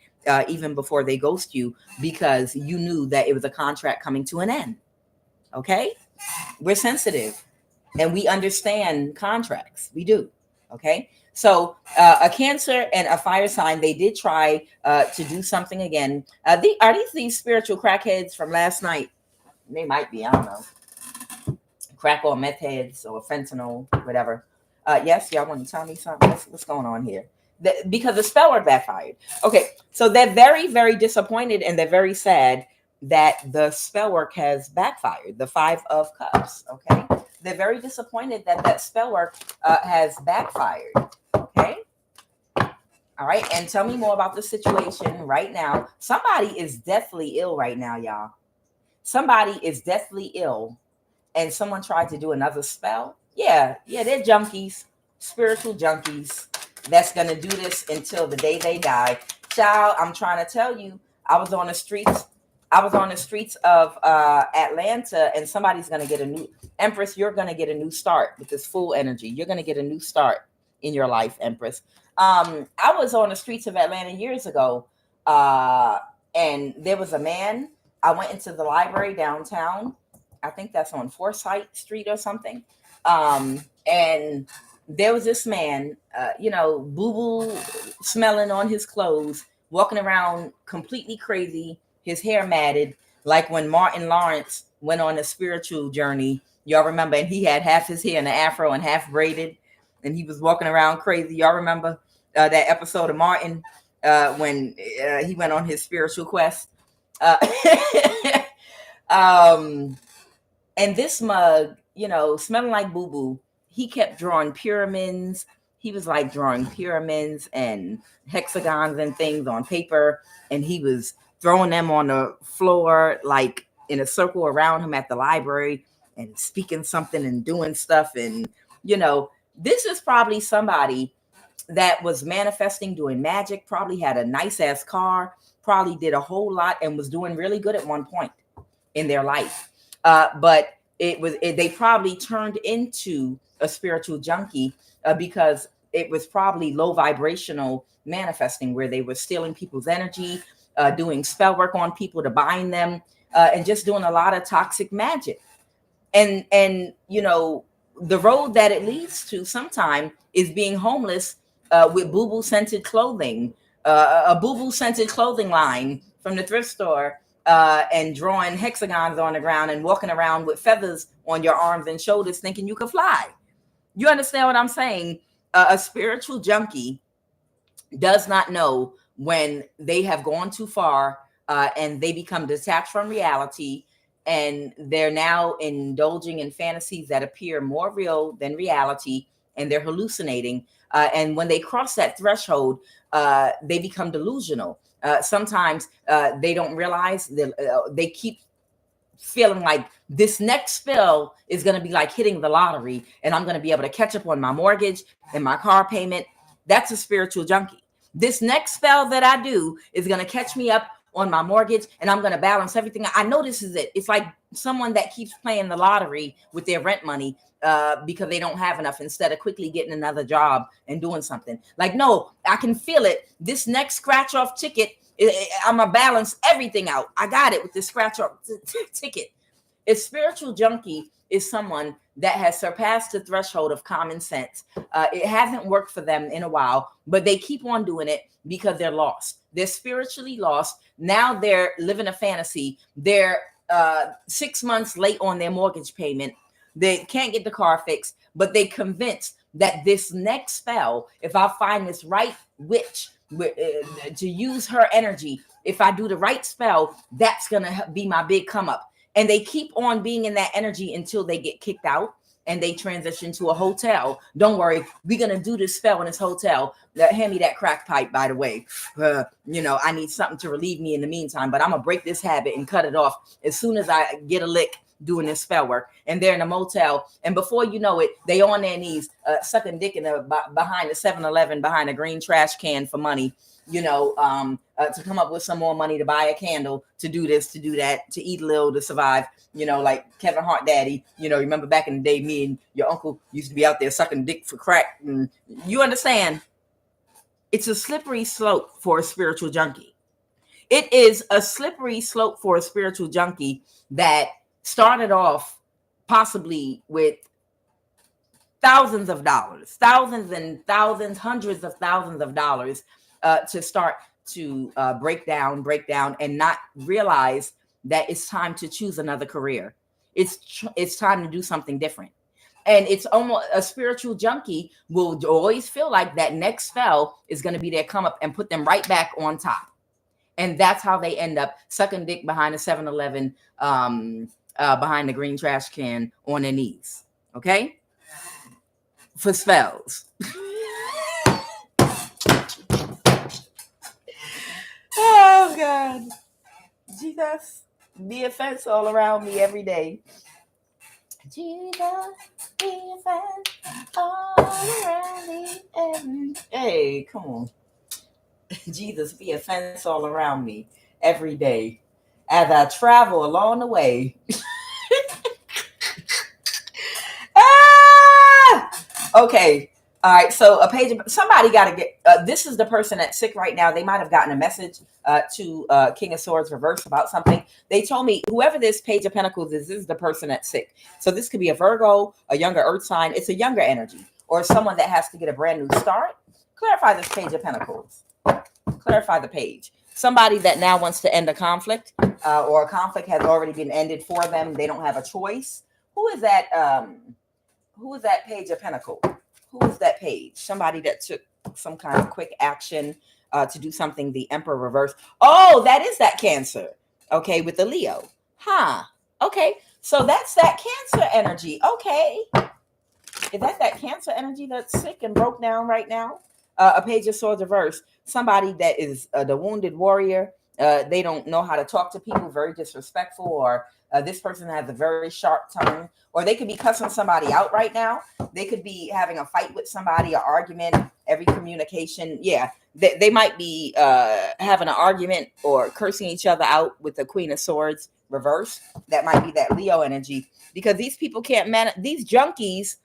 even before they ghost you, because you knew that it was a contract coming to an end. Okay, we're sensitive and we understand contracts. We do. Okay, so a Cancer and a fire sign, they did try to do something again. Are these spiritual crackheads from last night? They might be. I don't know. Crack or meth heads or fentanyl, whatever. Yes, y'all want to tell me something? What's going on here? Because the spell word backfired. Okay, so they're very, very disappointed and they're very sad that the spell work has backfired. The 5 of Cups. Okay. They're very disappointed that spell work has backfired. Okay. All right. And tell me more about the situation right now. Somebody is deathly ill right now, y'all. Somebody is deathly ill and someone tried to do another spell. Yeah, they're junkies, spiritual junkies that's going to do this until the day they die. Child, I'm trying to tell you, I was on the streets. I was on the streets of Atlanta, and somebody's going to get a new Empress. You're going to get a new start with this full energy. You're going to get a new start in your life, Empress. I was on the streets of Atlanta years ago, and there was a man. I went into the library downtown. I think that's on Forsyth Street or something. And there was this man, boo-boo smelling on his clothes, walking around completely crazy, his hair matted, like when Martin Lawrence went on a spiritual journey. Y'all remember? And he had half his hair in an afro and half braided, and he was walking around crazy. Y'all remember that episode of Martin when he went on his spiritual quest? And this mug, smelling like boo-boo, he kept drawing pyramids. He was like drawing pyramids and hexagons and things on paper, and he was throwing them on the floor, like in a circle around him at the library, and speaking something and doing stuff. And, this is probably somebody that was manifesting, doing magic, probably had a nice ass car, probably did a whole lot and was doing really good at one point in their life. But they probably turned into a spiritual junkie because it was probably low vibrational manifesting, where they were stealing people's energy, doing spell work on people to bind them, and just doing a lot of toxic magic. And the road that it leads to sometime is being homeless with boo-boo scented clothing, a boo-boo scented clothing line from the thrift store, and drawing hexagons on the ground and walking around with feathers on your arms and shoulders thinking you could fly. You understand what I'm saying? A spiritual junkie does not know when they have gone too far, and they become detached from reality, and they're now indulging in fantasies that appear more real than reality, and they're hallucinating. And when they cross that threshold, they become delusional. Sometimes they don't realize that they keep feeling like this next spell is going to be like hitting the lottery, and I'm going to be able to catch up on my mortgage and my car payment. That's a spiritual junkie. This next spell that I do is going to catch me up on my mortgage, and I'm going to balance everything. I know this is it. It's like someone that keeps playing the lottery with their rent money because they don't have enough, instead of quickly getting another job and doing something. Like, no, I can feel it. This next scratch off ticket, I'm going to balance everything out. I got it with this scratch off ticket. A spiritual junkie is someone that has surpassed the threshold of common sense. It hasn't worked for them in a while, but they keep on doing it because they're lost. They're spiritually lost. Now they're living a fantasy. They're 6 months late on their mortgage payment. They can't get the car fixed, but they convinced that this next spell, if I find this right witch to use her energy, if I do the right spell, that's going to be my big come up. And they keep on being in that energy until they get kicked out and they transition to a hotel. Don't worry, we're going to do this spell in this hotel. Hand me that crack pipe, by the way. I need something to relieve me in the meantime, but I'm going to break this habit and cut it off as soon as I get a lick doing this spell work. And they're in a motel. And before you know it, they on their knees, sucking dick behind the 7-Eleven, behind a green trash can for money. To come up with some more money to buy a candle, to do this, to do that, to eat a little, to survive, like Kevin Hart daddy, remember back in the day, me and your uncle used to be out there sucking dick for crack. And you understand? It's a slippery slope for a spiritual junkie. It is a slippery slope for a spiritual junkie that started off possibly with thousands of dollars, thousands and thousands, hundreds of thousands of dollars, to start to break down and not realize that it's time to choose another career. It's time to do something different. And it's almost a spiritual junkie will always feel like that next spell is going to be their come up and put them right back on top. And that's how they end up sucking dick behind a 7-Eleven, behind the green trash can on their knees. Okay? For spells. Oh, God. Jesus, be a fence all around me every day. Jesus, be a fence all around me every day. Hey, come on. Jesus, be a fence all around me every day as I travel along the way. Okay. All right. So a page, somebody got to get, this is the person that's sick right now. They might have gotten a message to King of Swords reverse about something. They told me whoever this Page of Pentacles is, this is the person that's sick. So this could be a Virgo, a younger earth sign. It's a younger energy or someone that has to get a brand new start. Clarify this Page of Pentacles. Clarify the page. Somebody that now wants to end a conflict or a conflict has already been ended for them. They don't have a choice. Who is that? Who is that Page of Pentacles? Who is that page? Somebody that took some kind of quick action to do something. The Emperor reverse. Oh, that is that Cancer. Okay, with the Leo. Huh. Okay, so that's that Cancer energy. Okay. Is that Cancer energy that's sick and broke down right now? A Page of Swords reverse. Somebody that is the wounded warrior. They don't know how to talk to people, very disrespectful, or this person has a very sharp tongue, or they could be cussing somebody out right now. They could be having a fight with somebody, an argument, every communication. Yeah, they might be having an argument or cursing each other out with the Queen of Swords reverse. That might be that Leo energy, because these people can't these junkies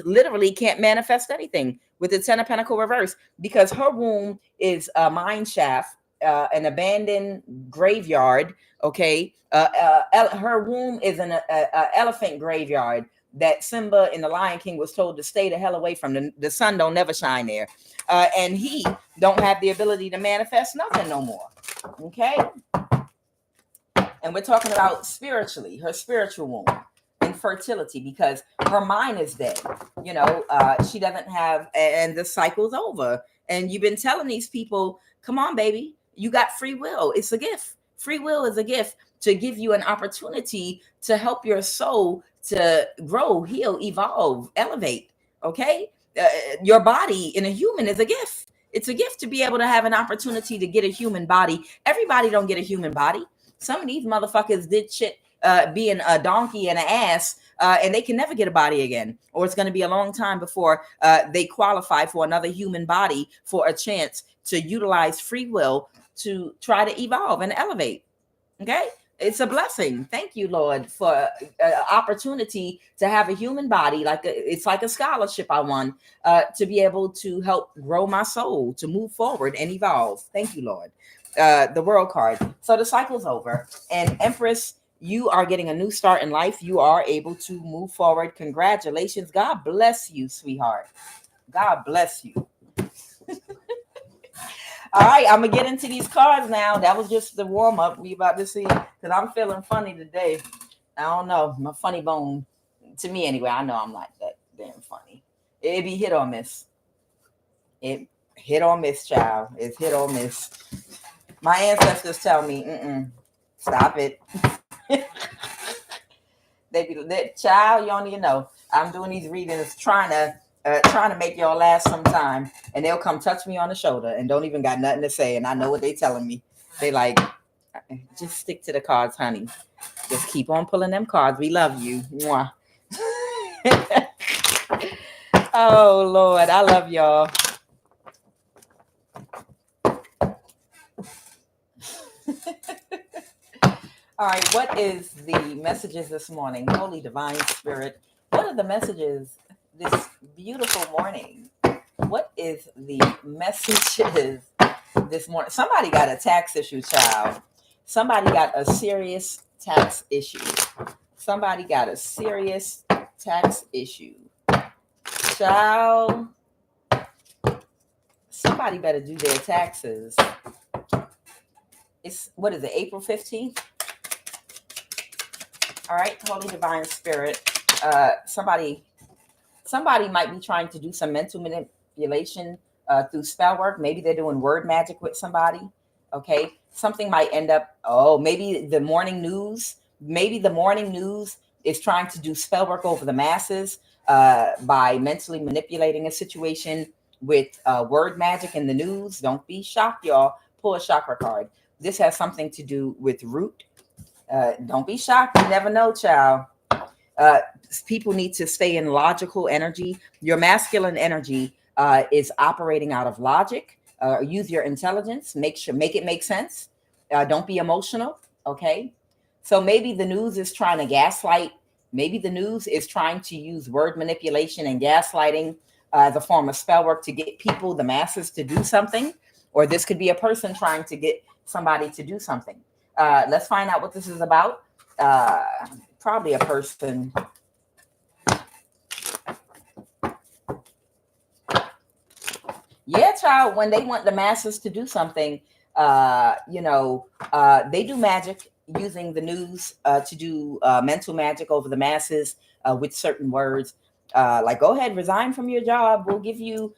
literally can't manifest anything with the Ten of Pentacles reverse, because her womb is a mine shaft, an abandoned graveyard. Okay. Her womb is an elephant graveyard that Simba in the Lion King was told to stay the hell away from. The sun don't never shine there. And he don't have the ability to manifest nothing no more. Okay. And we're talking about spiritually, her spiritual womb, infertility, because her mind is dead. You know, she doesn't have, and the cycle's over. And you've been telling these people, come on, baby, you got free will. It's a gift. Free will is a gift to give you an opportunity to help your soul to grow, heal, evolve, elevate. Okay. Your body in a human is a gift. It's a gift to be able to have an opportunity to get a human body. Everybody don't get a human body. Some of these motherfuckers did shit being a donkey and an ass, and they can never get a body again, or it's going to be a long time before they qualify for another human body for a chance to utilize free will to try to evolve and elevate. Okay. It's a blessing. Thank you, Lord, for opportunity to have a human body. It's like a scholarship I won to be able to help grow my soul, to move forward and evolve. Thank you, Lord. The World card. So the cycle's over. And Empress, you are getting a new start in life. You are able to move forward. Congratulations. God bless you, sweetheart. God bless you. All right, I'm gonna get into these cards now. That was just the warm up. We about to see, because I'm feeling funny today. I don't know, my funny bone. To me, anyway, I know I'm like that damn funny. It be hit or miss. It hit or miss, child. It's hit or miss. My ancestors tell me, stop it. They be that child. You don't even know. I'm doing these readings trying to make y'all laugh sometime, and they'll come touch me on the shoulder and don't even got nothing to say, and I know what they telling me. They like, just stick to the cards, honey. Just keep on pulling them cards. We love you. Mwah. Oh Lord, I love y'all. All right, what is the messages this morning? Holy Divine Spirit, what are the messages this beautiful morning? What is the messages this morning? Somebody got a tax issue, child. Somebody got a serious tax issue. Somebody got a serious tax issue. Child, somebody better do their taxes. It's, what is it, April 15th? All right, Holy Divine Spirit. Somebody might be trying to do some mental manipulation through spell work. Maybe they're doing word magic with somebody. Okay, something might end up. Oh, maybe the morning news. Maybe the morning news is trying to do spell work over the masses by mentally manipulating a situation with word magic in the news. Don't be shocked, y'all. Pull a chakra card. This has something to do with root. Don't be shocked. You never know, child. People need to stay in logical energy. Your masculine energy is operating out of logic. Use your intelligence. Make it make sense. Don't be emotional. Okay. So maybe the news is trying to gaslight. Maybe the news is trying to use word manipulation and gaslighting as a form of spell work to get people, the masses, to do something. Or this could be a person trying to get somebody to do something. Let's find out what this is about. Probably a person. Yeah, child, when they want the masses to do something, they do magic using the news to do mental magic over the masses with certain words. Like, go ahead, resign from your job. We're going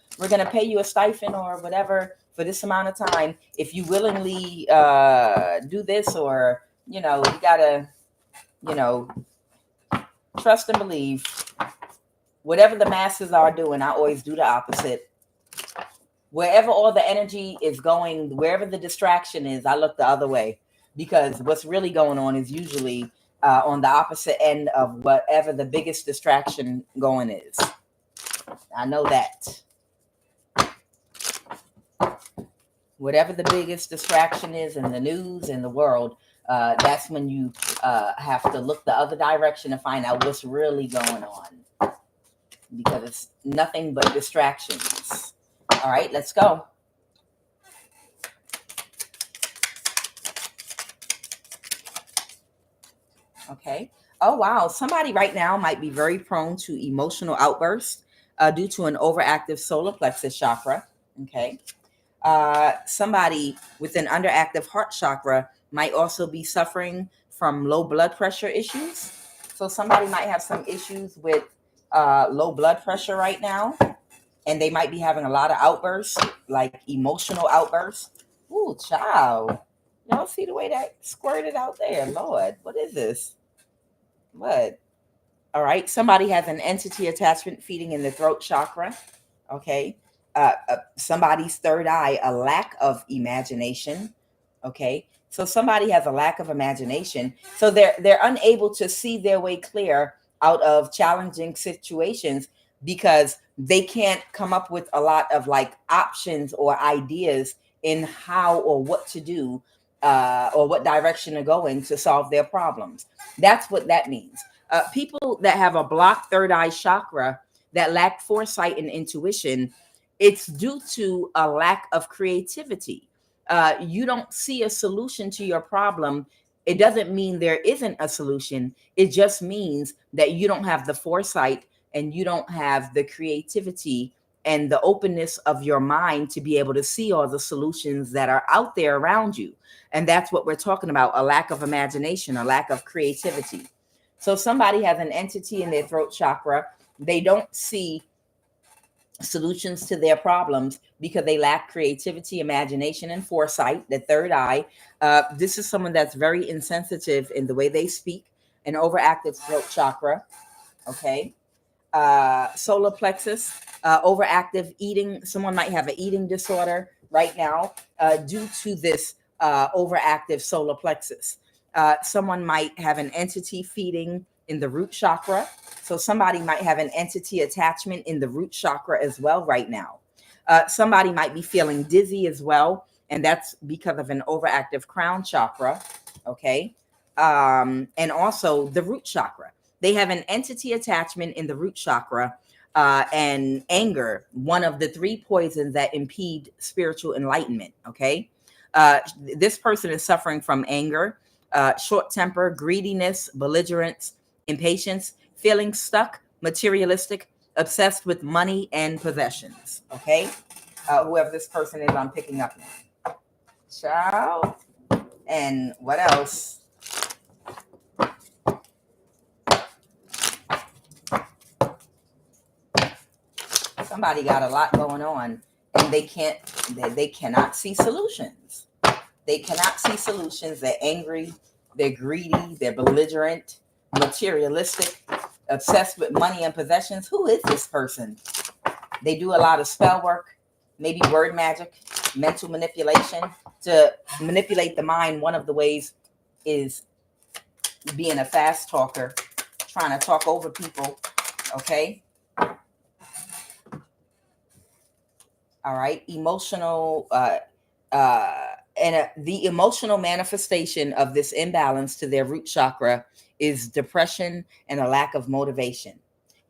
to pay you a stipend or whatever for this amount of time if you willingly do this, or, you got to, trust and believe. Whatever the masses are doing, I always do the opposite. Wherever all the energy is going, wherever the distraction is, I look the other way, because what's really going on is usually on the opposite end of whatever the biggest distraction going is. I know that. Whatever the biggest distraction is in the news, in the world, that's when you have to look the other direction to find out what's really going on, because it's nothing but distractions. All right, let's go. Okay. Oh, wow. Somebody right now might be very prone to emotional outbursts due to an overactive solar plexus chakra. Okay. Somebody with an underactive heart chakra might also be suffering from low blood pressure issues. So somebody might have some issues with low blood pressure right now, and they might be having a lot of outbursts, like emotional outbursts. Ooh, child. Y'all see the way that squirted out there? Lord, what is this? What? All right. Somebody has an entity attachment feeding in the throat chakra. Okay. Somebody's third eye, a lack of imagination. Okay. So somebody has a lack of imagination. So they're unable to see their way clear out of challenging situations because they can't come up with a lot of like options or ideas in how or what to do or what direction to go in to solve their problems. That's what that means. People that have a blocked third eye chakra that lack foresight and intuition, it's due to a lack of creativity. You don't see a solution to your problem. It doesn't mean there isn't a solution. It just means that you don't have the foresight and you don't have the creativity and the openness of your mind to be able to see all the solutions that are out there around you. And that's what we're talking about, a lack of imagination, a lack of creativity. So somebody has an entity in their throat chakra. They don't see solutions to their problems because they lack creativity, imagination, and foresight, the third eye. This is someone that's very insensitive in the way they speak, an overactive throat chakra. Okay. Solar plexus, overactive eating. Someone might have an eating disorder right now due to this overactive solar plexus. Someone might have an entity feeding in the root chakra. So somebody might have an entity attachment in the root chakra as well right now. Somebody might be feeling dizzy as well, and that's because of an overactive crown chakra. Okay. And also the root chakra. They have an entity attachment in the root chakra and anger, one of the three poisons that impede spiritual enlightenment. Okay. This person is suffering from anger, short temper, greediness, belligerence, impatience, feeling stuck, materialistic, obsessed with money and possessions. Okay. Whoever this person is, I'm picking up now. Ciao. And what else? Somebody got a lot going on and they cannot see solutions. They cannot see solutions. They're angry, they're greedy, they're belligerent, materialistic, obsessed with money and possessions. Who is this person? They do a lot of spell work, maybe word magic, mental manipulation to manipulate the mind. One of the ways is being a fast talker, trying to talk over people. Okay. All right. Emotional And the emotional manifestation of this imbalance to their root chakra is depression and a lack of motivation.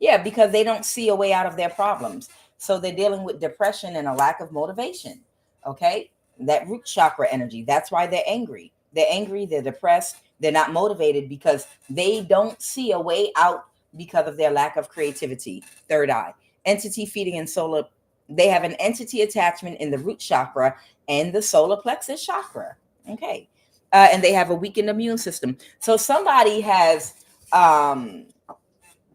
Yeah, because they don't see a way out of their problems. So they're dealing with depression and a lack of motivation. Okay. That root chakra energy. That's why they're angry. They're angry. They're depressed. They're not motivated because they don't see a way out because of their lack of creativity. Third eye. Entity feeding and solar. They have an entity attachment in the root chakra and the solar plexus chakra. Okay. And they have a weakened immune system. So somebody has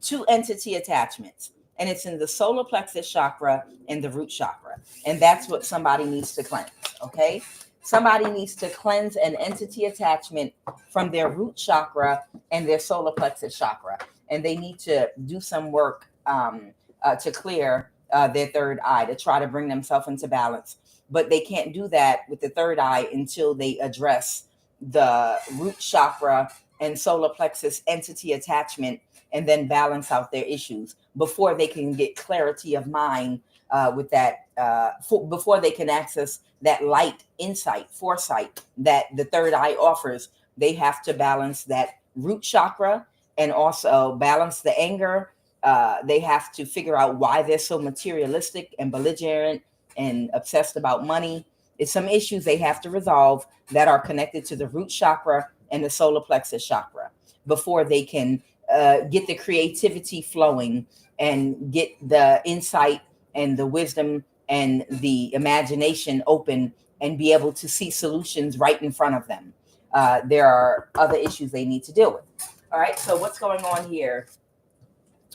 two entity attachments, and it's in the solar plexus chakra and the root chakra. And that's what somebody needs to cleanse. Okay. Somebody needs to cleanse an entity attachment from their root chakra and their solar plexus chakra. And they need to do some work to clear their third eye, to try to bring themselves into balance. But they can't do that with the third eye until they address the root chakra and solar plexus entity attachment, and then balance out their issues before they can get clarity of mind with that, before they can access that light, insight, foresight that the third eye offers. They have to balance that root chakra and also balance the anger. They have to figure out why they're so materialistic and belligerent and obsessed about money. It's some issues they have to resolve that are connected to the root chakra and the solar plexus chakra before they can get the creativity flowing and get the insight and the wisdom and the imagination open and be able to see solutions right in front of them. There are other issues they need to deal with. All right. So what's going on here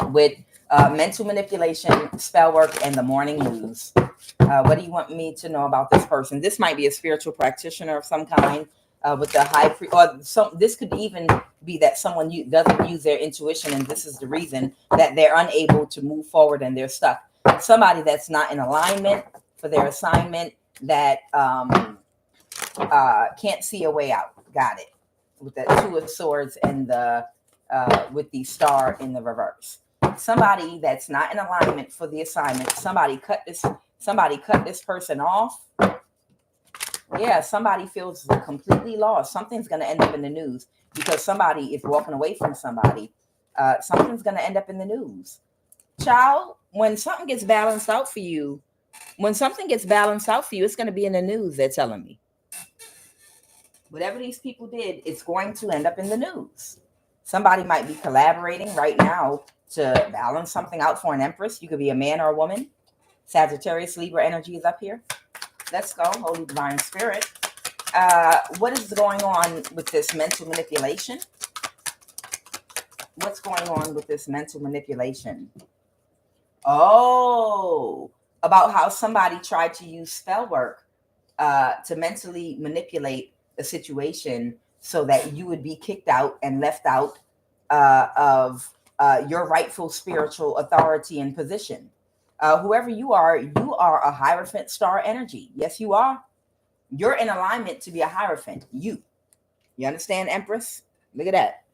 with mental manipulation, spell work, and the morning news? What do you want me to know about this person? This might be a spiritual practitioner of some kind with the high priest, or this could even be that someone doesn't use their intuition, and this is the reason that they're unable to move forward and they're stuck. Somebody that's not in alignment for their assignment, that can't see a way out. Got it. With the Two of Swords and the with the star in the reverse. Somebody that's not in alignment for the assignment. Somebody cut this person off. Yeah, somebody feels completely lost. Something's going to end up in the news because somebody is walking away from somebody. Something's going to end up in the news. Child, when something gets balanced out for you, it's going to be in the news, they're telling me. Whatever these people did, it's going to end up in the news. Somebody might be collaborating right now to balance something out for an empress. You could be a man or a woman. Sagittarius, Libra energy is up here. Let's go, Holy Divine Spirit. What is going on with this mental manipulation? What's going on with this mental manipulation? Oh, about how somebody tried to use spell work to mentally manipulate a situation so that you would be kicked out and left out of your rightful spiritual authority and position. Whoever you are a Hierophant star energy. Yes, you are. You're in alignment to be a Hierophant. You understand, Empress? Look at that.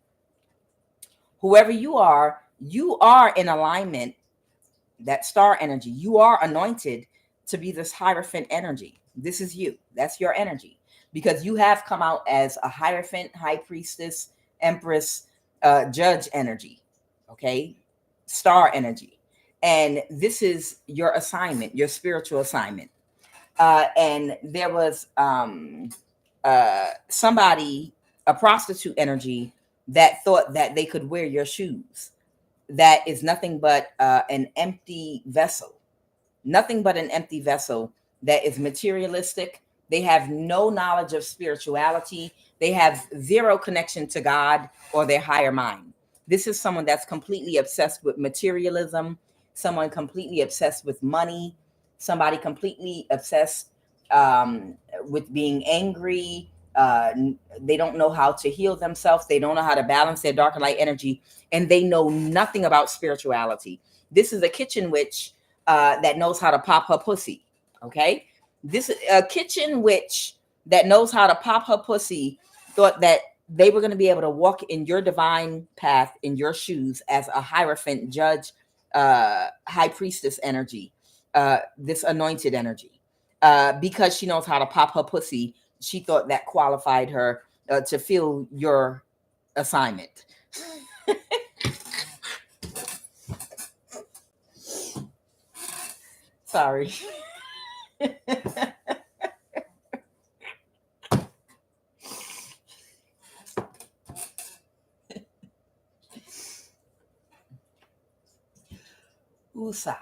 Whoever you are in alignment, that star energy. You are anointed to be this Hierophant energy. This is you. That's your energy. Because you have come out as a Hierophant, High Priestess, Empress, Judge energy. Okay? Star energy. And this is your assignment, your spiritual assignment. And there was somebody, a prostitute energy, that thought that they could wear your shoes. That is nothing but an empty vessel. Nothing but an empty vessel that is materialistic. They have no knowledge of spirituality. They have zero connection to God or their higher mind. This is someone that's completely obsessed with materialism, someone completely obsessed with money, somebody completely obsessed with being angry. They don't know how to heal themselves. They don't know how to balance their dark and light energy, and they know nothing about spirituality. This is a kitchen witch that knows how to pop her pussy. Okay. This is a kitchen witch that knows how to pop her pussy, thought that they were going to be able to walk in your divine path in your shoes as a Hierophant, Judge, High Priestess energy, this anointed energy. Because she knows how to pop her pussy, she thought that qualified her to fill your assignment. Sorry. Usa.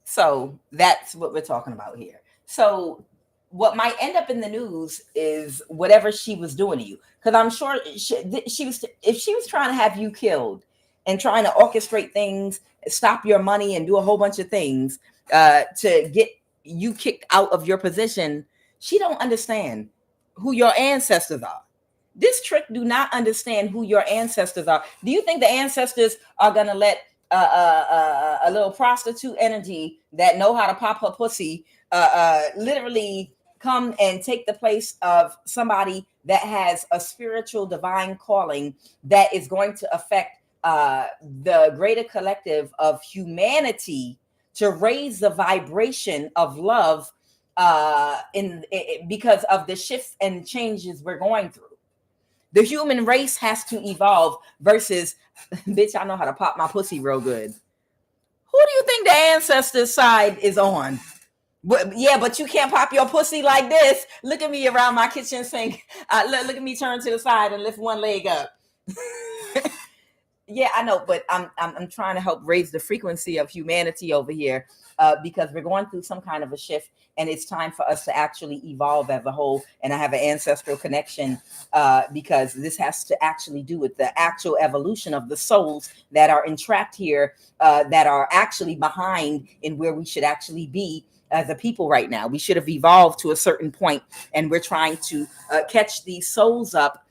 So that's what we're talking about here. So what might end up in the news is whatever she was doing to you, because I'm sure she was, if she was trying to have you killed and trying to orchestrate things, stop your money, and do a whole bunch of things to get you kicked out of your position, she don't understand who your ancestors are. This trick do not understand who your ancestors are. Do you think the ancestors are gonna let a little prostitute energy that know how to pop her pussy literally come and take the place of somebody that has a spiritual divine calling that is going to affect the greater collective of humanity to raise the vibration of love because of the shifts and changes we're going through? The human race has to evolve versus, bitch, I know how to pop my pussy real good. Who do you think the ancestors' side is on? Yeah, but you can't pop your pussy like this. Look at me around my kitchen sink. Look at me turn to the side and lift one leg up. Yeah, I know, but I'm trying to help raise the frequency of humanity over here because we're going through some kind of a shift, and it's time for us to actually evolve as a whole. And I have an ancestral connection because this has to actually do with the actual evolution of the souls that are entrapped here, that are actually behind in where we should actually be as a people right now. We should have evolved to a certain point, and we're trying to catch these souls up.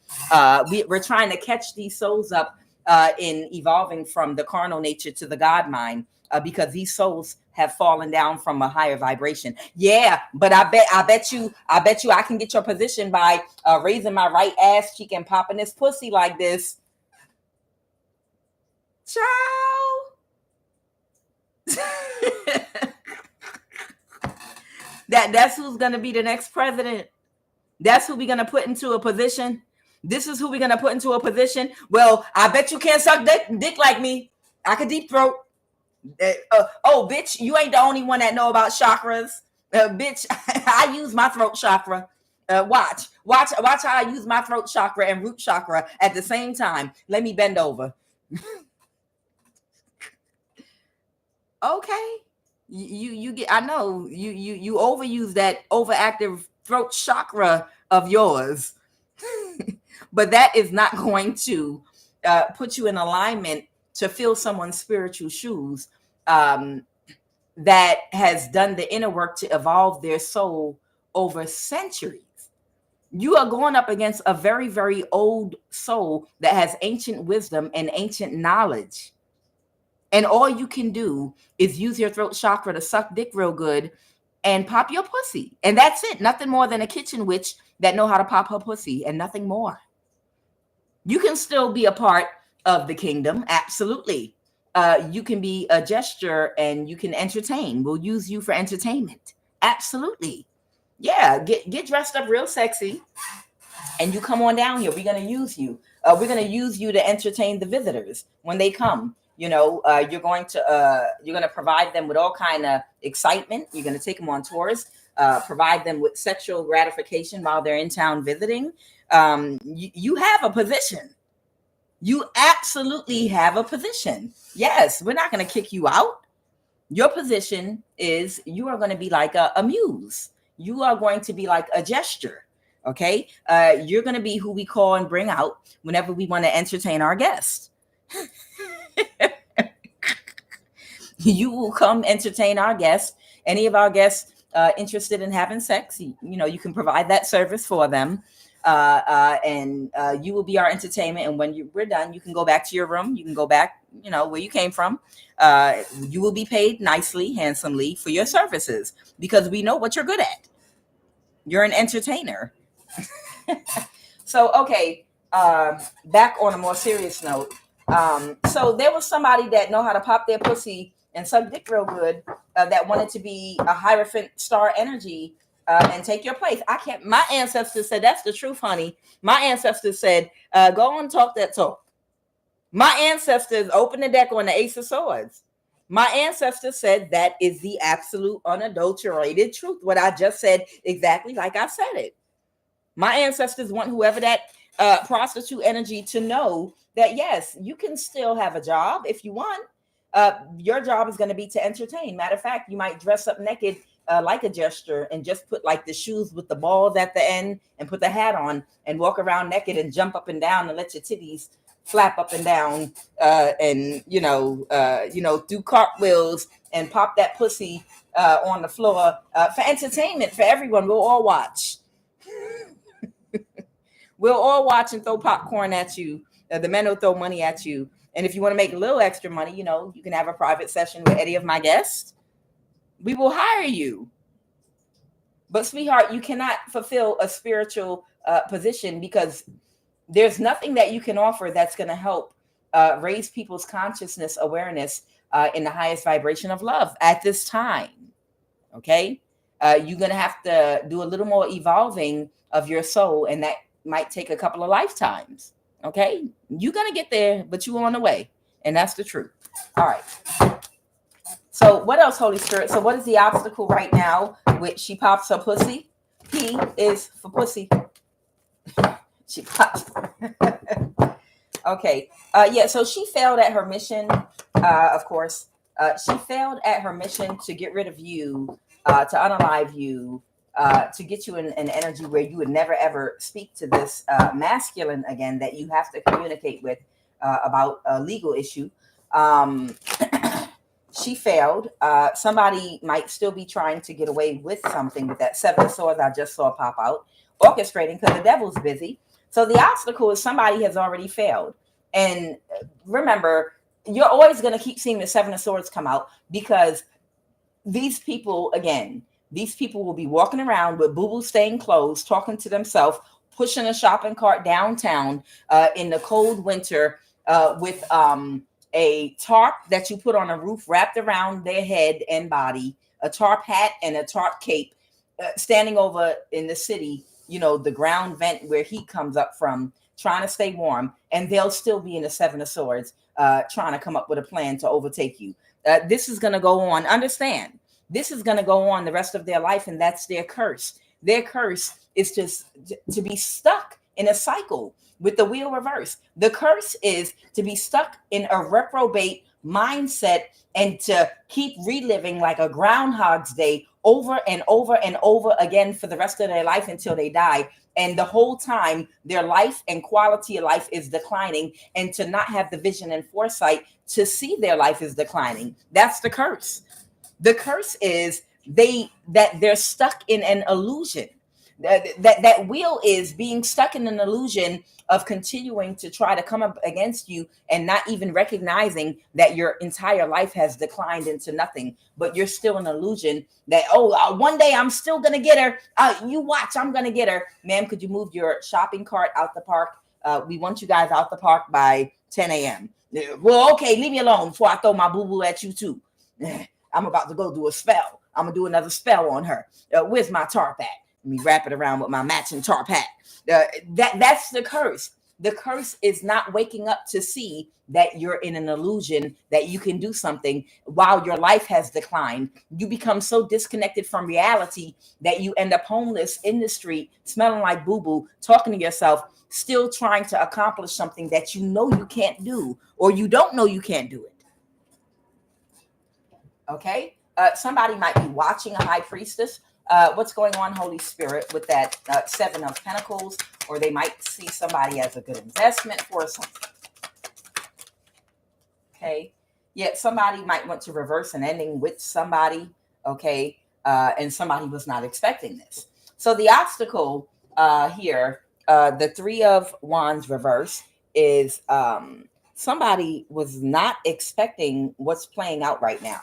We're trying to catch these souls up in evolving from the carnal nature to the God mind, because these souls have fallen down from a higher vibration. Yeah, but I bet you I can get your position by raising my right ass cheek and popping this pussy like this. Ciao. That's who's gonna be the next president. That's who we're gonna put into a position. This is who we're gonna put into a position. Well, I bet you can't suck dick like me. I could deep throat. Oh, bitch, you ain't the only one that know about chakras. Bitch, I use my throat chakra. Watch how I use my throat chakra and root chakra at the same time. Let me bend over. Okay, you get. I know you overuse that overactive throat chakra of yours. But that is not going to put you in alignment to fill someone's spiritual shoes that has done the inner work to evolve their soul over centuries. You are going up against a very, very old soul that has ancient wisdom and ancient knowledge. And all you can do is use your throat chakra to suck dick real good and pop your pussy. And that's it. Nothing more than a kitchen witch that know how to pop her pussy, and nothing more. You can still be a part of the kingdom. Absolutely. You can be a gesture and you can entertain. We'll use you for entertainment. Absolutely. Yeah. Get dressed up real sexy and you come on down here. We're going to use you. We're going to use you to entertain the visitors when they come. You know, you're going to provide them with all kind of excitement. You're going to take them on tours, provide them with sexual gratification while they're in town visiting. You have a position. You absolutely have a position. Yes, we're not going to kick you out. Your position is you are going to be like a muse. You are going to be like a gesture. Okay. You're going to be who we call and bring out whenever we want to entertain our guests. You will come entertain our guests. Any of our guests interested in having sex, you know, you can provide that service for them. And you will be our entertainment. And when we're done, you can go back to your room. You can go back, you know, where you came from. You will be paid nicely, handsomely for your services because we know what you're good at. You're an entertainer. So, okay, back on a more serious note. So there was somebody that know how to pop their pussy and suck dick real good that wanted to be a Hierophant star energy and take your place. I can't. My ancestors said that's the truth, honey. My ancestors said, go on, talk that talk. My ancestors opened the deck on the Ace of Swords. My ancestors said that is the absolute unadulterated truth. What I just said, exactly like I said it. My ancestors want whoever that prostitute energy to know that, yes, you can still have a job if you want. Your job is going to be to entertain. Matter of fact, you might dress up naked like a gesture and just put like the shoes with the balls at the end and put the hat on and walk around naked and jump up and down and let your titties flap up and down and do cartwheels and pop that pussy on the floor for entertainment for everyone. We'll all watch. We'll all watch and throw popcorn at you. The men will throw money at you. And if you want to make a little extra money, you can have a private session with any of my guests. We will hire you. But sweetheart, you cannot fulfill a spiritual position because there's nothing that you can offer that's going to help raise people's consciousness awareness in the highest vibration of love at this time. Okay? You're going to have to do a little more evolving of your soul, and that might take a couple of lifetimes. Okay? You're going to get there, but you're on the way. And that's the truth. All right. So what else, Holy Spirit? So what is the obstacle right now with she pops her pussy? P is for pussy. She pops. Okay. So she failed at her mission, of course. She failed at her mission to get rid of you, to unalive you, to get you in an energy where you would never, ever speak to this masculine again that you have to communicate with about a legal issue. She failed. Somebody might still be trying to get away with something with that Seven of Swords I just saw pop out, orchestrating because the devil's busy. So the obstacle is somebody has already failed. And remember, you're always going to keep seeing the Seven of Swords come out because these people will be walking around with boo-boo stained clothes, talking to themselves, pushing a shopping cart downtown in the cold winter with a tarp that you put on a roof wrapped around their head and body, a tarp hat and a tarp cape, standing over in the city, the ground vent where heat comes up from, trying to stay warm, and they'll still be in the Seven of Swords, trying to come up with a plan to overtake you. This is going to go on. Understand, this is going to go on the rest of their life, and that's their curse. Their curse is just to be stuck in a cycle with the wheel reverse. The curse is to be stuck in a reprobate mindset and to keep reliving like a Groundhog's Day over and over and over again for the rest of their life until they die. And the whole time their life and quality of life is declining, and to not have the vision and foresight to see their life is declining. That's the curse. The curse is they're stuck in an illusion. That wheel is being stuck in an illusion of continuing to try to come up against you and not even recognizing that your entire life has declined into nothing, but you're still an illusion that, one day I'm still going to get her. You watch, I'm going to get her. Ma'am, could you move your shopping cart out the park? We want you guys out the park by 10 a.m. Well, okay, leave me alone before I throw my boo-boo at you too. I'm about to go do a spell. I'm going to do another spell on her. Where's my tarp at? Let me wrap it around with my matching tarp hat. That's the curse. The curse is not waking up to see that you're in an illusion, that you can do something while your life has declined. You become so disconnected from reality that you end up homeless in the street, smelling like boo-boo, talking to yourself, still trying to accomplish something that you know you can't do, or you don't know you can't do it. Okay? Somebody might be watching a high priestess. What's going on, Holy Spirit, with that Seven of Pentacles, or they might see somebody as a good investment for something. Okay. Yeah, somebody might want to reverse an ending with somebody. Okay. And somebody was not expecting this. So the obstacle here, the Three of Wands reverse, is somebody was not expecting what's playing out right now.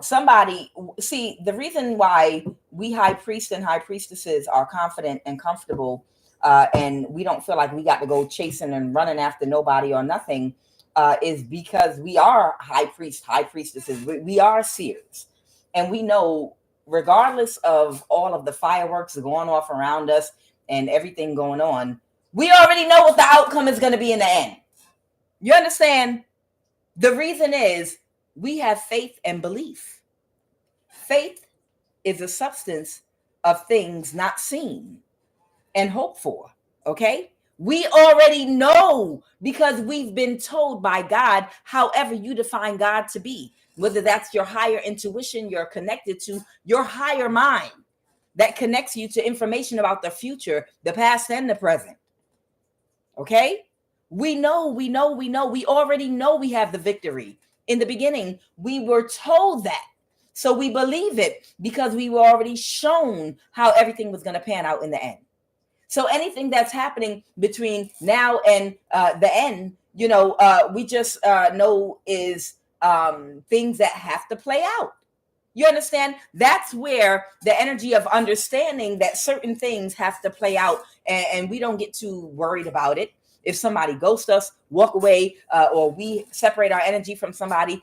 Somebody, see, the reason why we high priests and high priestesses are confident and comfortable and we don't feel like we got to go chasing and running after nobody or nothing is because we are high priests, high priestesses. We are seers, and we know regardless of all of the fireworks going off around us and everything going on, we already know what the outcome is going to be in the end. You understand? The reason is we have faith and belief. Faith is a substance of things not seen and hoped for. Okay? We already know because we've been told by God, however you define God to be, whether that's your higher intuition, you're connected to your higher mind that connects you to information about the future, the past and the present. Okay? We already know we have the victory. In the beginning, we were told that. So we believe it because we were already shown how everything was going to pan out in the end. So anything that's happening between now and the end, we just know is things that have to play out. You understand? That's where the energy of understanding that certain things have to play out, and we don't get too worried about it. If somebody ghosts us, walk away, or we separate our energy from somebody,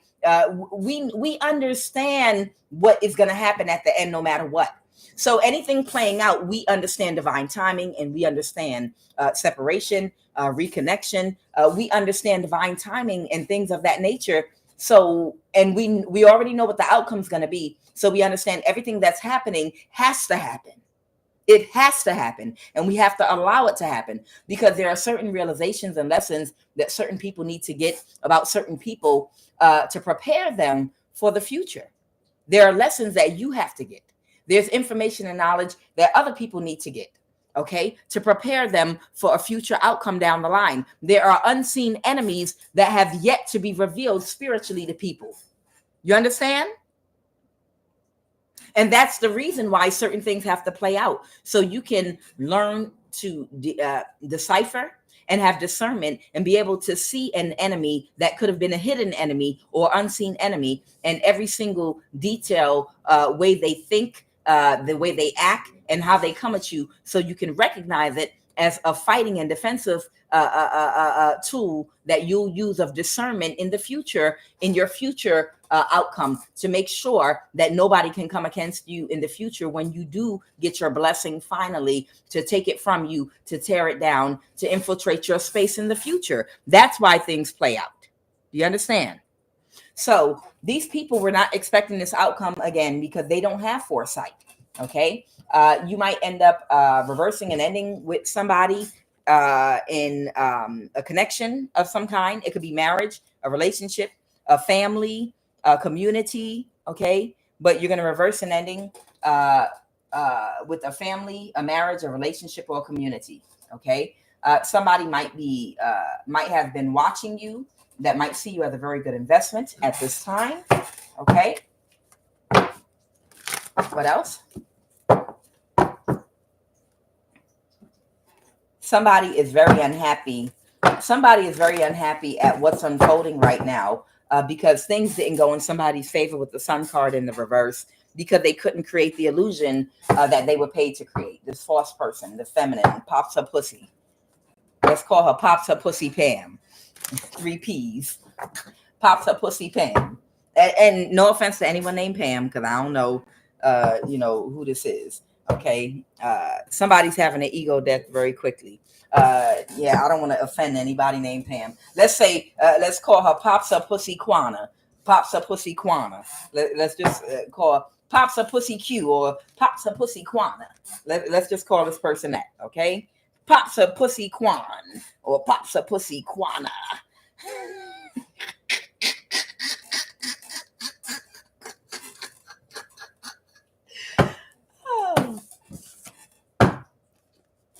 we understand what is going to happen at the end, no matter what. So anything playing out, we understand divine timing, and we understand separation, reconnection. We understand divine timing and things of that nature. So, and we already know what the outcome is going to be. So we understand everything that's happening has to happen. It has to happen, and we have to allow it to happen because there are certain realizations and lessons that certain people need to get about certain people to prepare them for the future. There are lessons that you have to get. There's information and knowledge that other people need to get, okay, to prepare them for a future outcome down the line. There are unseen enemies that have yet to be revealed spiritually to people. You understand? And that's the reason why certain things have to play out. So you can learn to decipher and have discernment and be able to see an enemy that could have been a hidden enemy or unseen enemy, and every single detail, way they think, the way they act, and how they come at you, so you can recognize it as a fighting and defensive tool that you'll use of discernment in the future, in your future outcome, to make sure that nobody can come against you in the future when you do get your blessing finally, to take it from you, to tear it down, to infiltrate your space in the future. That's why things play out. Do you understand? So these people were not expecting this outcome again because they don't have foresight. Okay. You might end up reversing and ending with somebody in a connection of some kind. It could be marriage, a relationship, a family, a community. Okay. But you're going to reverse an ending with a family, a marriage, a relationship, or a community. Okay. Somebody might have been watching you that might see you as a very good investment at this time. Okay. What else? Somebody is very unhappy. Somebody is very unhappy at what's unfolding right now because things didn't go in somebody's favor with the Sun card in the reverse, because they couldn't create the illusion that they were paid to create. This false person, the feminine, pops her pussy. Let's call her Pops Her Pussy Pam. 3 P's. Pops Her Pussy Pam. And no offense to anyone named Pam, because I don't know, who this is. Okay. Somebody's having an ego death very quickly. I don't want to offend anybody named Pam. Let's call her Pops Her Pussy Quana. Pops Her Pussy Quana. Let's just call her Pops Her Pussy Q or Pops Her Pussy Quana. Let's just call this person that. Okay. Pops Her Pussy Quan or Pops Her Pussy Quana.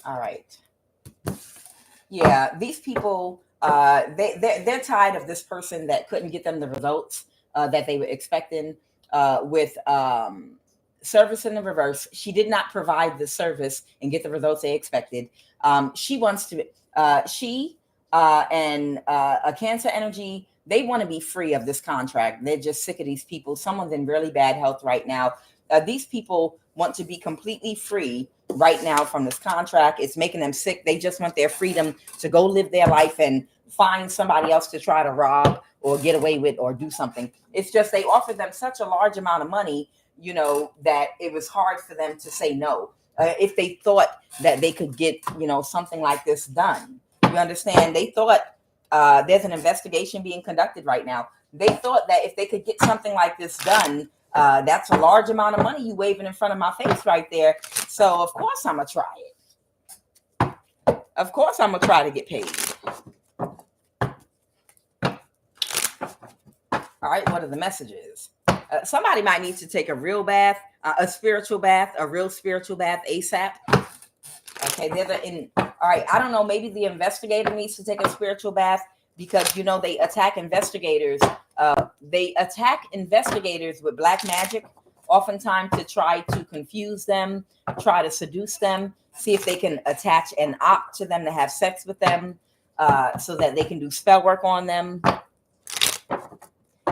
All right. Yeah, these people, they're tired of this person that couldn't get them the results that they were expecting with service in the reverse. She did not provide the service and get the results they expected. She wants to, and a Cancer energy, they want to be free of this contract. They're just sick of these people. Someone's in really bad health right now. These people want to be completely free right now from this contract. It's making them sick. They just want their freedom to go live their life and find somebody else to try to rob or get away with or do something. It's just they offer them such a large amount of money that it was hard for them to say no. If they thought that they could get, something like this done. You understand? They thought there's an investigation being conducted right now. They thought that if they could get something like this done, that's a large amount of money you waving in front of my face right there. So of course I'm gonna try it. Of course I'm gonna try to get paid. All right, what are the messages? Somebody might need to take a real bath, a spiritual bath, a real spiritual bath ASAP. Okay, all right, I don't know, maybe the investigator needs to take a spiritual bath because, they attack investigators. They attack investigators with black magic, oftentimes to try to confuse them, try to seduce them, see if they can attach an op to them to have sex with them, so that they can do spell work on them.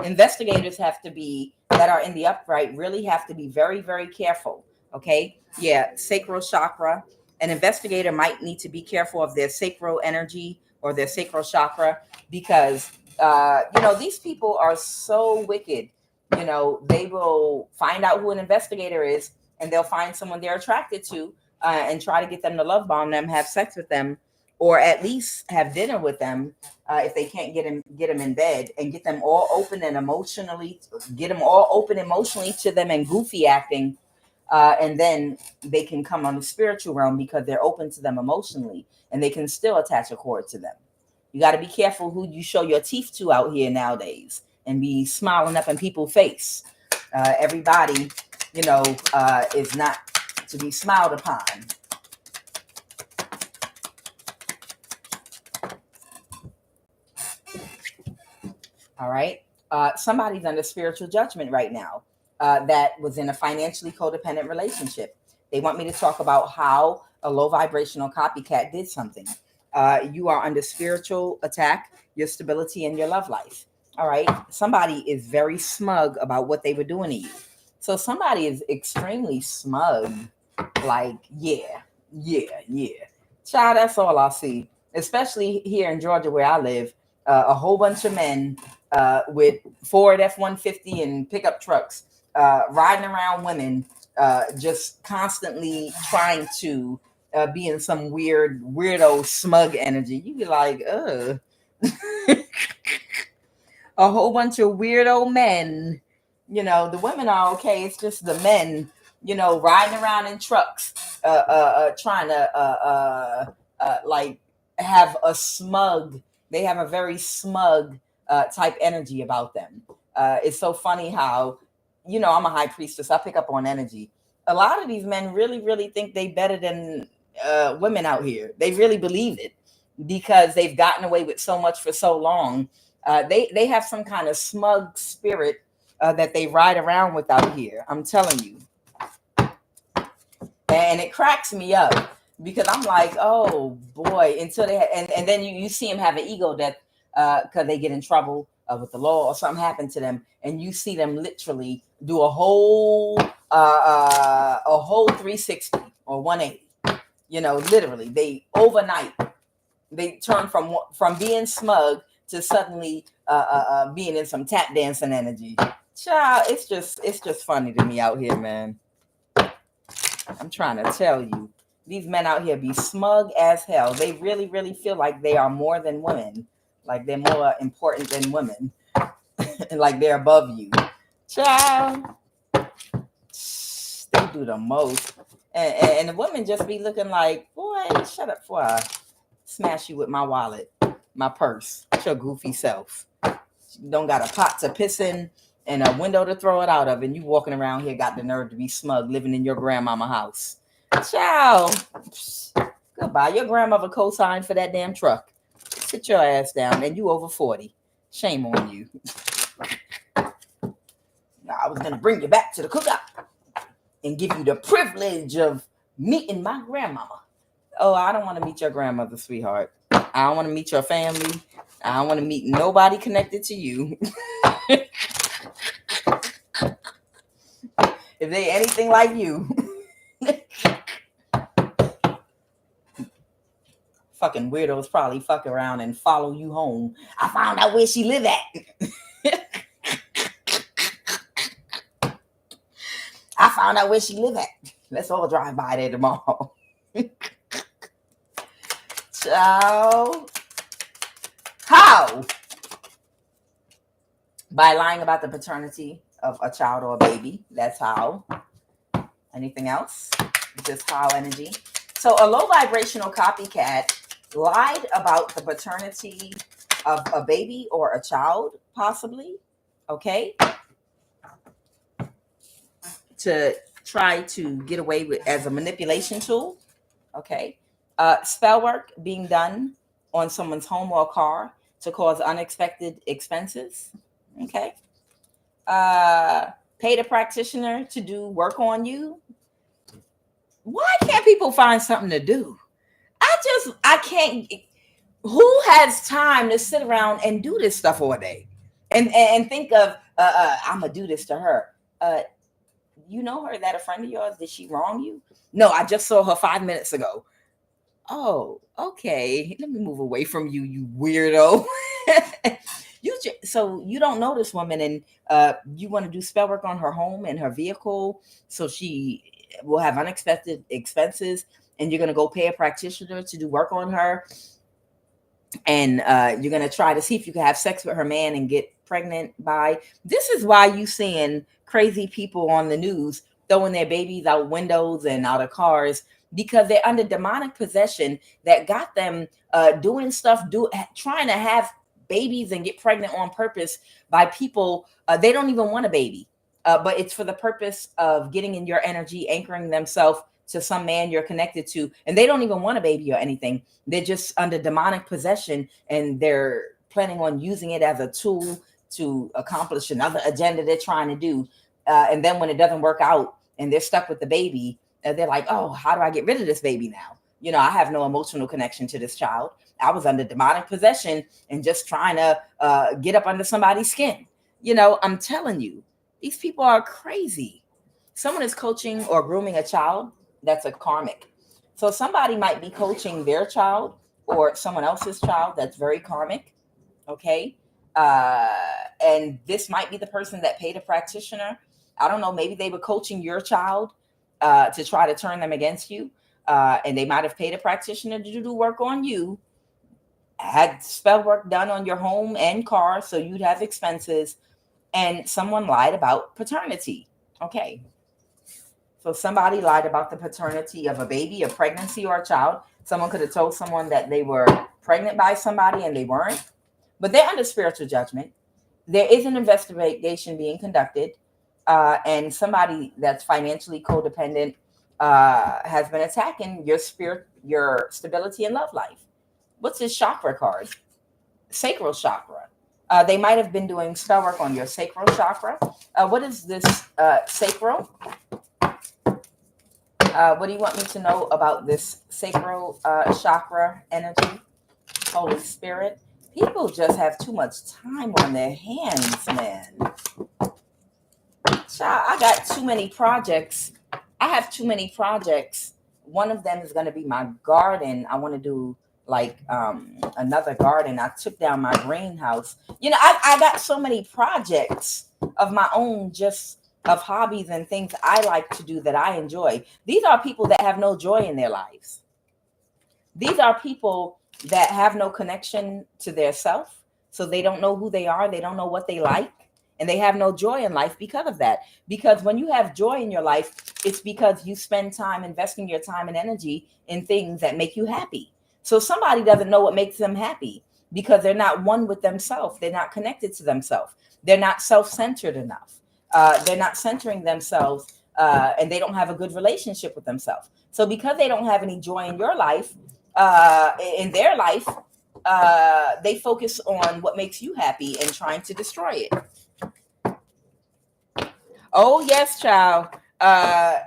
Investigators that are in the upright really have to be very, very careful. Okay. Yeah. Sacral chakra. An investigator might need to be careful of their sacral energy or their sacral chakra because, these people are so wicked. They will find out who an investigator is and they'll find someone they're attracted to and try to get them to love bomb them, have sex with them, or at least have dinner with them if they can't get them in bed, and get them all open emotionally to them and goofy acting. And then they can come on the spiritual realm because they're open to them emotionally and they can still attach a cord to them. You got to be careful who you show your teeth to out here nowadays and be smiling up in people's face. Everybody, is not to be smiled upon. All right. Somebody's under spiritual judgment right now that was in a financially codependent relationship. They want me to talk about how a low vibrational copycat did something. You are under spiritual attack, your stability and your love life. All right. Somebody is very smug about what they were doing to you. So somebody is extremely smug. Like, yeah. Child, that's all I see. Especially here in Georgia where I live. A whole bunch of men with Ford F-150 and pickup trucks riding around women, just constantly trying to be in some weirdo smug energy. You be like, ugh. A whole bunch of weirdo men. The women are okay. It's just the men, riding around in trucks, trying to like have a smug. They have a very smug type energy about them. It's so funny how, I'm a high priestess. I pick up on energy. A lot of these men really, really think they better than women out here. They really believe it because they've gotten away with so much for so long. They have some kind of smug spirit that they ride around with out here. I'm telling you. And it cracks me up because I'm like, oh boy, until they and then you see them have an ego that because they get in trouble with the law or something happened to them, and you see them literally do a whole 360 or 180. Literally, they overnight they turn from being smug to suddenly being in some tap dancing energy. Child, it's just funny to me out here, man. I'm trying to tell you, these men out here be smug as hell. They really, really feel like they are more than women, like they're more important than women, and like they're above you. Child, they do the most, and the women just be looking like, boy, shut up before I smash you with my wallet, my purse. It's your goofy self. You don't got a pot to piss in and a window to throw it out of, and you walking around here got the nerve to be smug, living in your grandmama house. Child, goodbye. Your grandmother co-signed for that damn truck. Sit your ass down, and you over 40. Shame on you. Now, I was gonna bring you back to the cookout and give you the privilege of meeting my grandmama. Oh, I don't want to meet your grandmother, sweetheart. I don't want to meet your family. I don't want to meet nobody connected to you. If they anything like you. Fucking weirdos probably fuck around and follow you home. I found out where she live at. find out where she live at. Let's all drive by there tomorrow. Child. How? By lying about the paternity of a child or a baby. That's how. Anything else? Just how energy. So a low vibrational copycat lied about the paternity of a baby or a child, possibly. Okay. To try to get away with as a manipulation tool. Okay. Spell work being done on someone's home or car to cause unexpected expenses. Okay. Paid a practitioner to do work on you. Why can't people find something to do? I can't. Who has time to sit around and do this stuff all day and think of, I'm going to do this to her. You know her? That a friend of yours? Did she wrong you? No, I just saw her 5 minutes ago. Oh, okay. Let me move away from you, you weirdo. So you don't know this woman, and you want to do spell work on her home and her vehicle, so she will have unexpected expenses, and you're going to go pay a practitioner to do work on her, and you're going to try to see if you can have sex with her man and get pregnant by. This is why you seeing crazy people on the news throwing their babies out windows and out of cars, because they're under demonic possession that got them doing stuff, trying to have babies and get pregnant on purpose by people. They don't even want a baby, but it's for the purpose of getting in your energy, anchoring themselves to some man you're connected to, and they don't even want a baby or anything. They're just under demonic possession, and they're planning on using it as a tool to accomplish another agenda they're trying to do. And then when it doesn't work out and they're stuck with the baby, they're like, oh, how do I get rid of this baby now? You know, I have no emotional connection to this child. I was under demonic possession and just trying to get up under somebody's skin. You know, I'm telling you, these people are crazy. Someone is coaching or grooming a child. That's a karmic. So somebody might be coaching their child or someone else's child. That's very karmic. Okay. And this might be the person that paid a practitioner. I don't know. Maybe they were coaching your child to try to turn them against you. And they might have paid a practitioner to do work on you, had spell work done on your home and car, so you'd have expenses, and someone lied about paternity. Okay. So somebody lied about the paternity of a baby, a pregnancy, or a child. Someone could have told someone that they were pregnant by somebody and they weren't, but they're under spiritual judgment. There is an investigation being conducted, and somebody that's financially codependent has been attacking your spirit, your stability and love life. What's this chakra card? Sacral chakra. They might have been doing spell work on your sacral chakra. What is this sacral? What do you want me to know about this sacral chakra energy? Holy Spirit. People just have too much time on their hands, man. Child, I got too many projects. I have too many projects. One of them is going to be my garden. I want to do like another garden. I took down my greenhouse. You know, I got so many projects of my own, just of hobbies and things I like to do that I enjoy. These are people that have no joy in their lives. These are people that have no connection to their self. So they don't know who they are. They don't know what they like. And they have no joy in life because of that. Because when you have joy in your life, it's because you spend time investing your time and energy in things that make you happy. So somebody doesn't know what makes them happy because they're not one with themselves. They're not connected to themselves. They're not self-centered enough. They're not centering themselves, and they don't have a good relationship with themselves. So because they don't have any joy in your life, in their life, they focus on what makes you happy and trying to destroy it. Oh, yes, child. I'm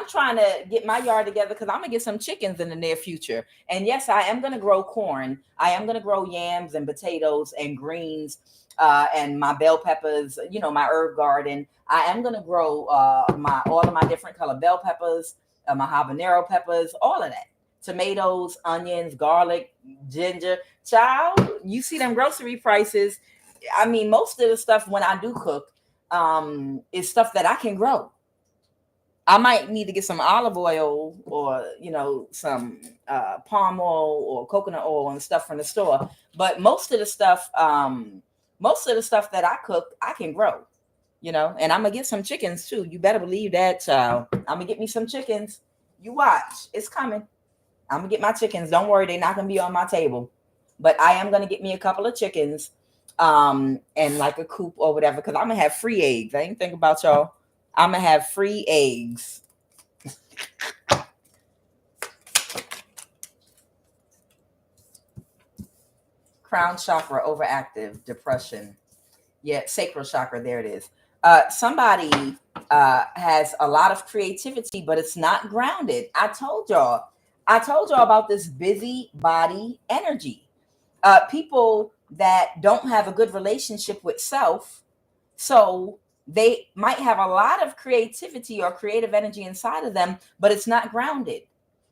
trying to get my yard together because I'm going to get some chickens in the near future. And yes, I am going to grow corn. I am going to grow yams and potatoes and greens and my bell peppers, you know, my herb garden. I am going to grow all of my different color bell peppers, my habanero peppers, all of that. Tomatoes, onions, garlic, ginger. Child, you see them grocery prices. I mean, most of the stuff when I do cook, is stuff that I can grow. I might need to get some olive oil or, some palm oil or coconut oil and stuff from the store. But most of the stuff that I cook, I can grow, and I'm gonna get some chickens too. You better believe that, child. I'm gonna get me some chickens. You watch, it's coming. I'm gonna get my chickens. Don't worry, they're not gonna be on my table. But I am gonna get me a couple of chickens, and like a coop or whatever, because I'm gonna have free eggs. I ain't think about y'all. I'm gonna have free eggs. Crown chakra overactive, depression. Yeah, sacral chakra. There it is. Somebody has a lot of creativity, but it's not grounded. I told y'all about this busy body energy. People that don't have a good relationship with self, so they might have a lot of creativity or creative energy inside of them, but it's not grounded.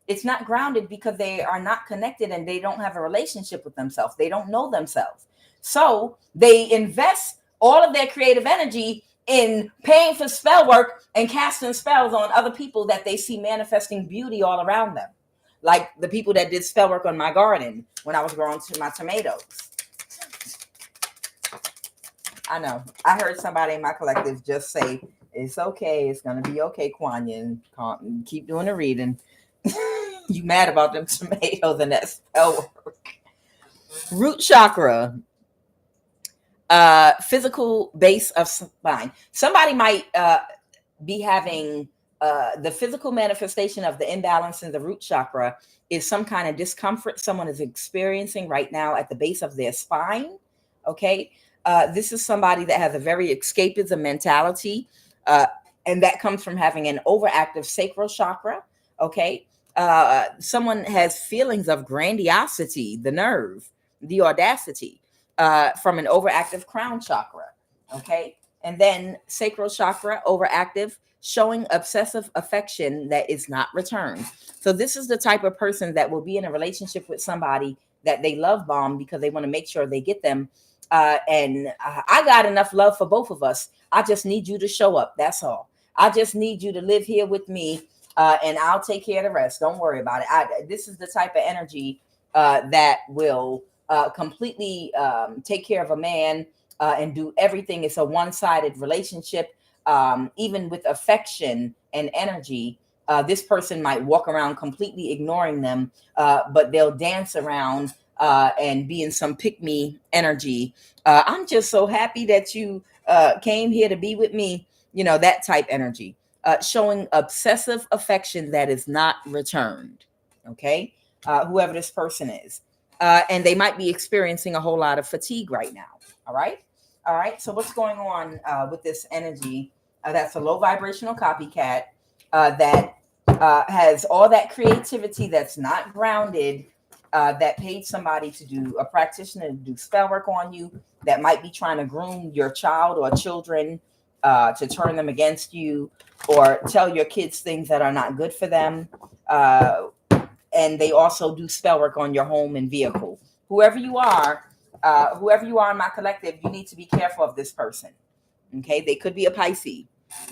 It's not grounded because they are not connected and they don't have a relationship with themselves. They don't know themselves. So they invest all of their creative energy in paying for spell work and casting spells on other people that they see manifesting beauty all around them. Like the people that did spell work on my garden when I was growing my tomatoes. I know. I heard somebody in my collective just say, it's okay. It's going to be okay, Kwanya. Keep doing the reading. You mad about them tomatoes and that spell work. Root chakra. Physical base of spine. Somebody might be having the physical manifestation of the imbalance in the root chakra is some kind of discomfort someone is experiencing right now at the base of their spine. Okay. This is somebody that has a very escapism mentality, and that comes from having an overactive sacral chakra. Okay. Someone has feelings of grandiosity, the nerve, the audacity, from an overactive crown chakra. Okay. And then sacral chakra overactive, showing obsessive affection that is not returned. So this is the type of person that will be in a relationship with somebody that they love bomb because they want to make sure they get them. I got enough love for both of us. I just need you to show up. That's all. I just need you to live here with me, and I'll take care of the rest. Don't worry about it. This is the type of energy that will completely take care of a man and do everything. It's a one-sided relationship. Even with affection and energy, this person might walk around completely ignoring them, but they'll dance around and be in some pick-me energy. I'm just so happy that you came here to be with me. That type energy, showing obsessive affection that is not returned. Okay. Whoever this person is. And they might be experiencing a whole lot of fatigue right now. All right. All right. So what's going on with this energy? That's a low vibrational copycat that has all that creativity that's not grounded, that paid somebody to do, a practitioner to do spell work on you, that might be trying to groom your child or children to turn them against you or tell your kids things that are not good for them. And they also do spell work on your home and vehicle. Whoever you are in my collective, you need to be careful of this person. Okay. They could be a Pisces.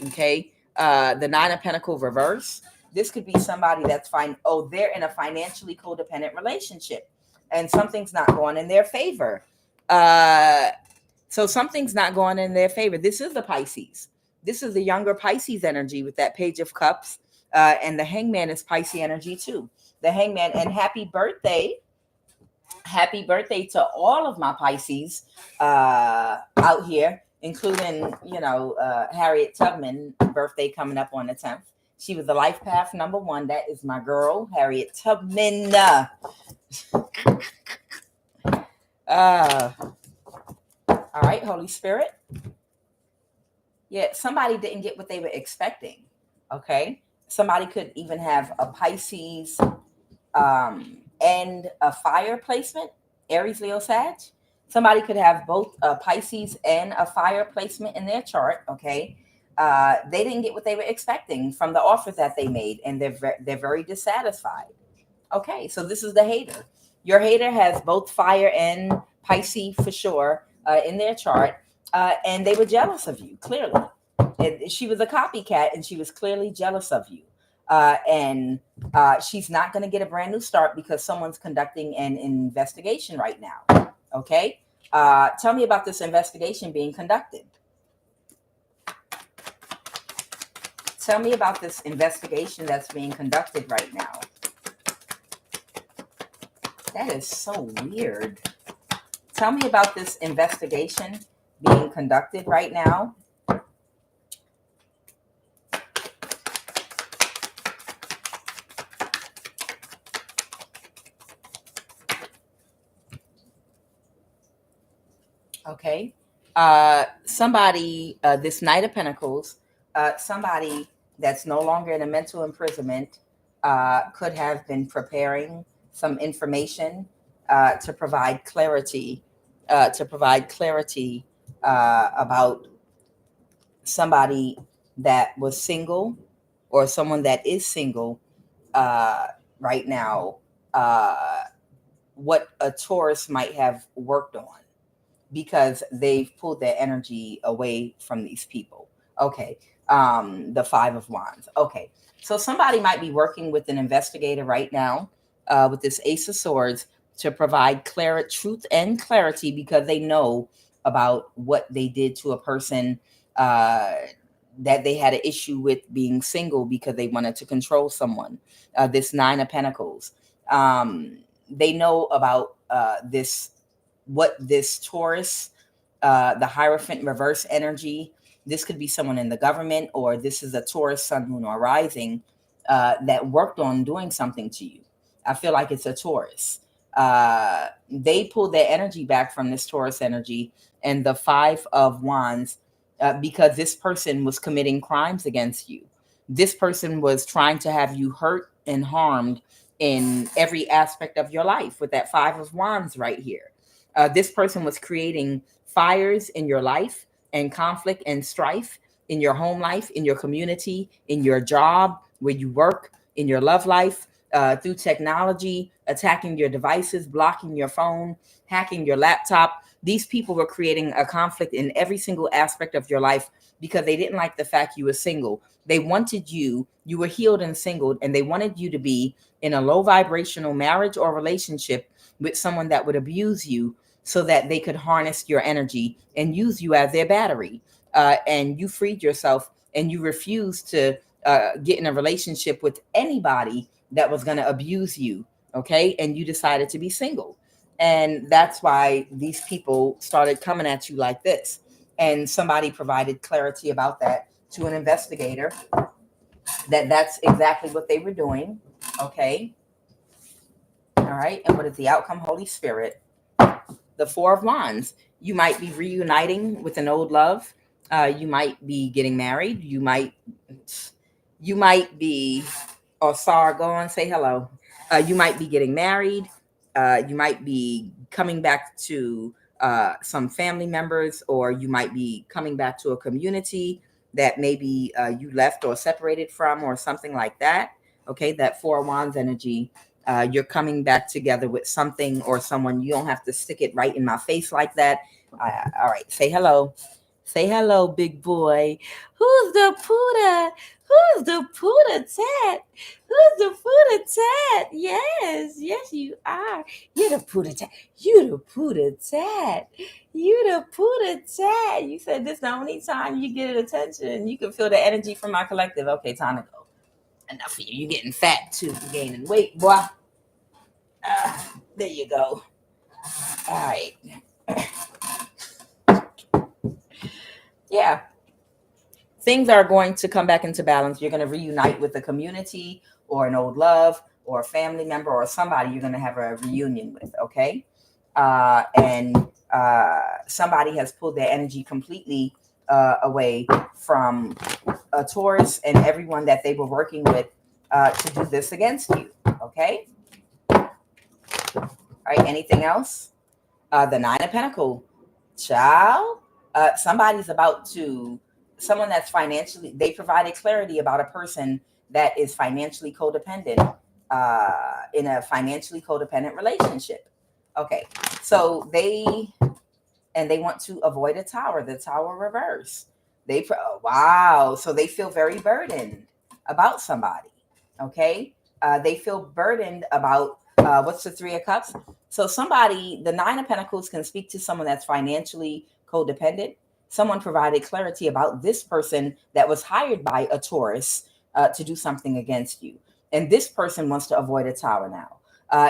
Okay. The Nine of Pentacles reverse. This could be somebody that's fine. Oh, they're in a financially codependent relationship and something's not going in their favor. So something's not going in their favor. This is the Pisces. This is the younger Pisces energy with that Page of Cups. And the Hangman is Pisces energy too. The Hangman, and happy birthday to all of my Pisces out here, including, Harriet Tubman birthday coming up on the 10th. She was the life path number 1. That is my girl, Harriet Tubman. All right, Holy Spirit. Yeah, somebody didn't get what they were expecting. Okay. Somebody could even have a Pisces and a fire placement, Aries, Leo, Sag. Somebody could have both a Pisces and a fire placement in their chart. Okay. They didn't get what they were expecting from the offer that they made, and they're very dissatisfied. Okay, so this is the hater. Your hater has both fire and Pisces for sure in their chart, and they were jealous of you, clearly. She was a copycat, and she was clearly jealous of you. And she's not going to get a brand new start because someone's conducting an investigation right now. Okay. Tell me about this investigation being conducted. Tell me about this investigation that's being conducted right now. That is so weird. Tell me about this investigation being conducted right now. Okay. Somebody, this Knight of Pentacles, somebody that's no longer in a mental imprisonment could have been preparing some information to provide clarity, about somebody that was single or someone that is single right now, what a Taurus might have worked on, because they've pulled their energy away from these people. Okay. The Five of Wands. Okay. So somebody might be working with an investigator right now with this Ace of Swords to provide truth and clarity, because they know about what they did to a person that they had an issue with being single because they wanted to control someone. This Nine of Pentacles. They know about what this Taurus, the Hierophant reverse energy. This could be someone in the government, or this is a Taurus sun, moon, or rising that worked on doing something to you. I feel like it's a Taurus. They pulled their energy back from this Taurus energy and the Five of Wands because this person was committing crimes against you. This person was trying to have you hurt and harmed in every aspect of your life with that Five of Wands right here. This person was creating fires in your life and conflict and strife in your home life, in your community, in your job, where you work, in your love life, through technology, attacking your devices, blocking your phone, hacking your laptop. These people were creating a conflict in every single aspect of your life because they didn't like the fact you were single. They wanted you were healed and single, and they wanted you to be in a low vibrational marriage or relationship with someone that would abuse you so that they could harness your energy and use you as their battery. And you freed yourself, and you refused to get in a relationship with anybody that was going to abuse you. Okay. And you decided to be single. And that's why these people started coming at you like this. And somebody provided clarity about that to an investigator, that's exactly what they were doing. Okay. All right. And what is the outcome? Holy Spirit. The Four of Wands. You might be reuniting with an old love. You might be getting married. You might be, or Sarah, go on, say hello. You might be getting married. You might be coming back to some family members, or you might be coming back to a community that maybe you left or separated from, or something like that. Okay, that Four of Wands energy. You're coming back together with something or someone. You don't have to stick it right in my face like that. All right, say hello. Say hello, big boy. Who's the Puda? Who's the Puda Tat? Who's the Puda Tat? Yes, you are. You're the Puda Tat. You the Puda Tat. You the Puda Tat. You said this the only time you get attention. You can feel the energy from my collective. Okay, time to go. Enough of you. You getting fat too. You gaining weight, boy. There you go. All right. Yeah. Things are going to come back into balance. You're going to reunite with a community or an old love or a family member or somebody you're going to have a reunion with. Okay. And somebody has pulled their energy completely away from a Taurus and everyone that they were working with to do this against you. Okay. All right. Anything else? The Nine of Pentacles. Child. Somebody's about to, someone that's financially, they provided clarity about a person that is financially codependent in a financially codependent relationship. Okay. So they want to avoid a tower, the tower reverse. Wow. So they feel very burdened about somebody. Okay. They feel burdened about what's the Three of Cups? So somebody, the Nine of Pentacles can speak to someone that's financially codependent. Someone provided clarity about this person that was hired by a Taurus to do something against you. And this person wants to avoid a tower now.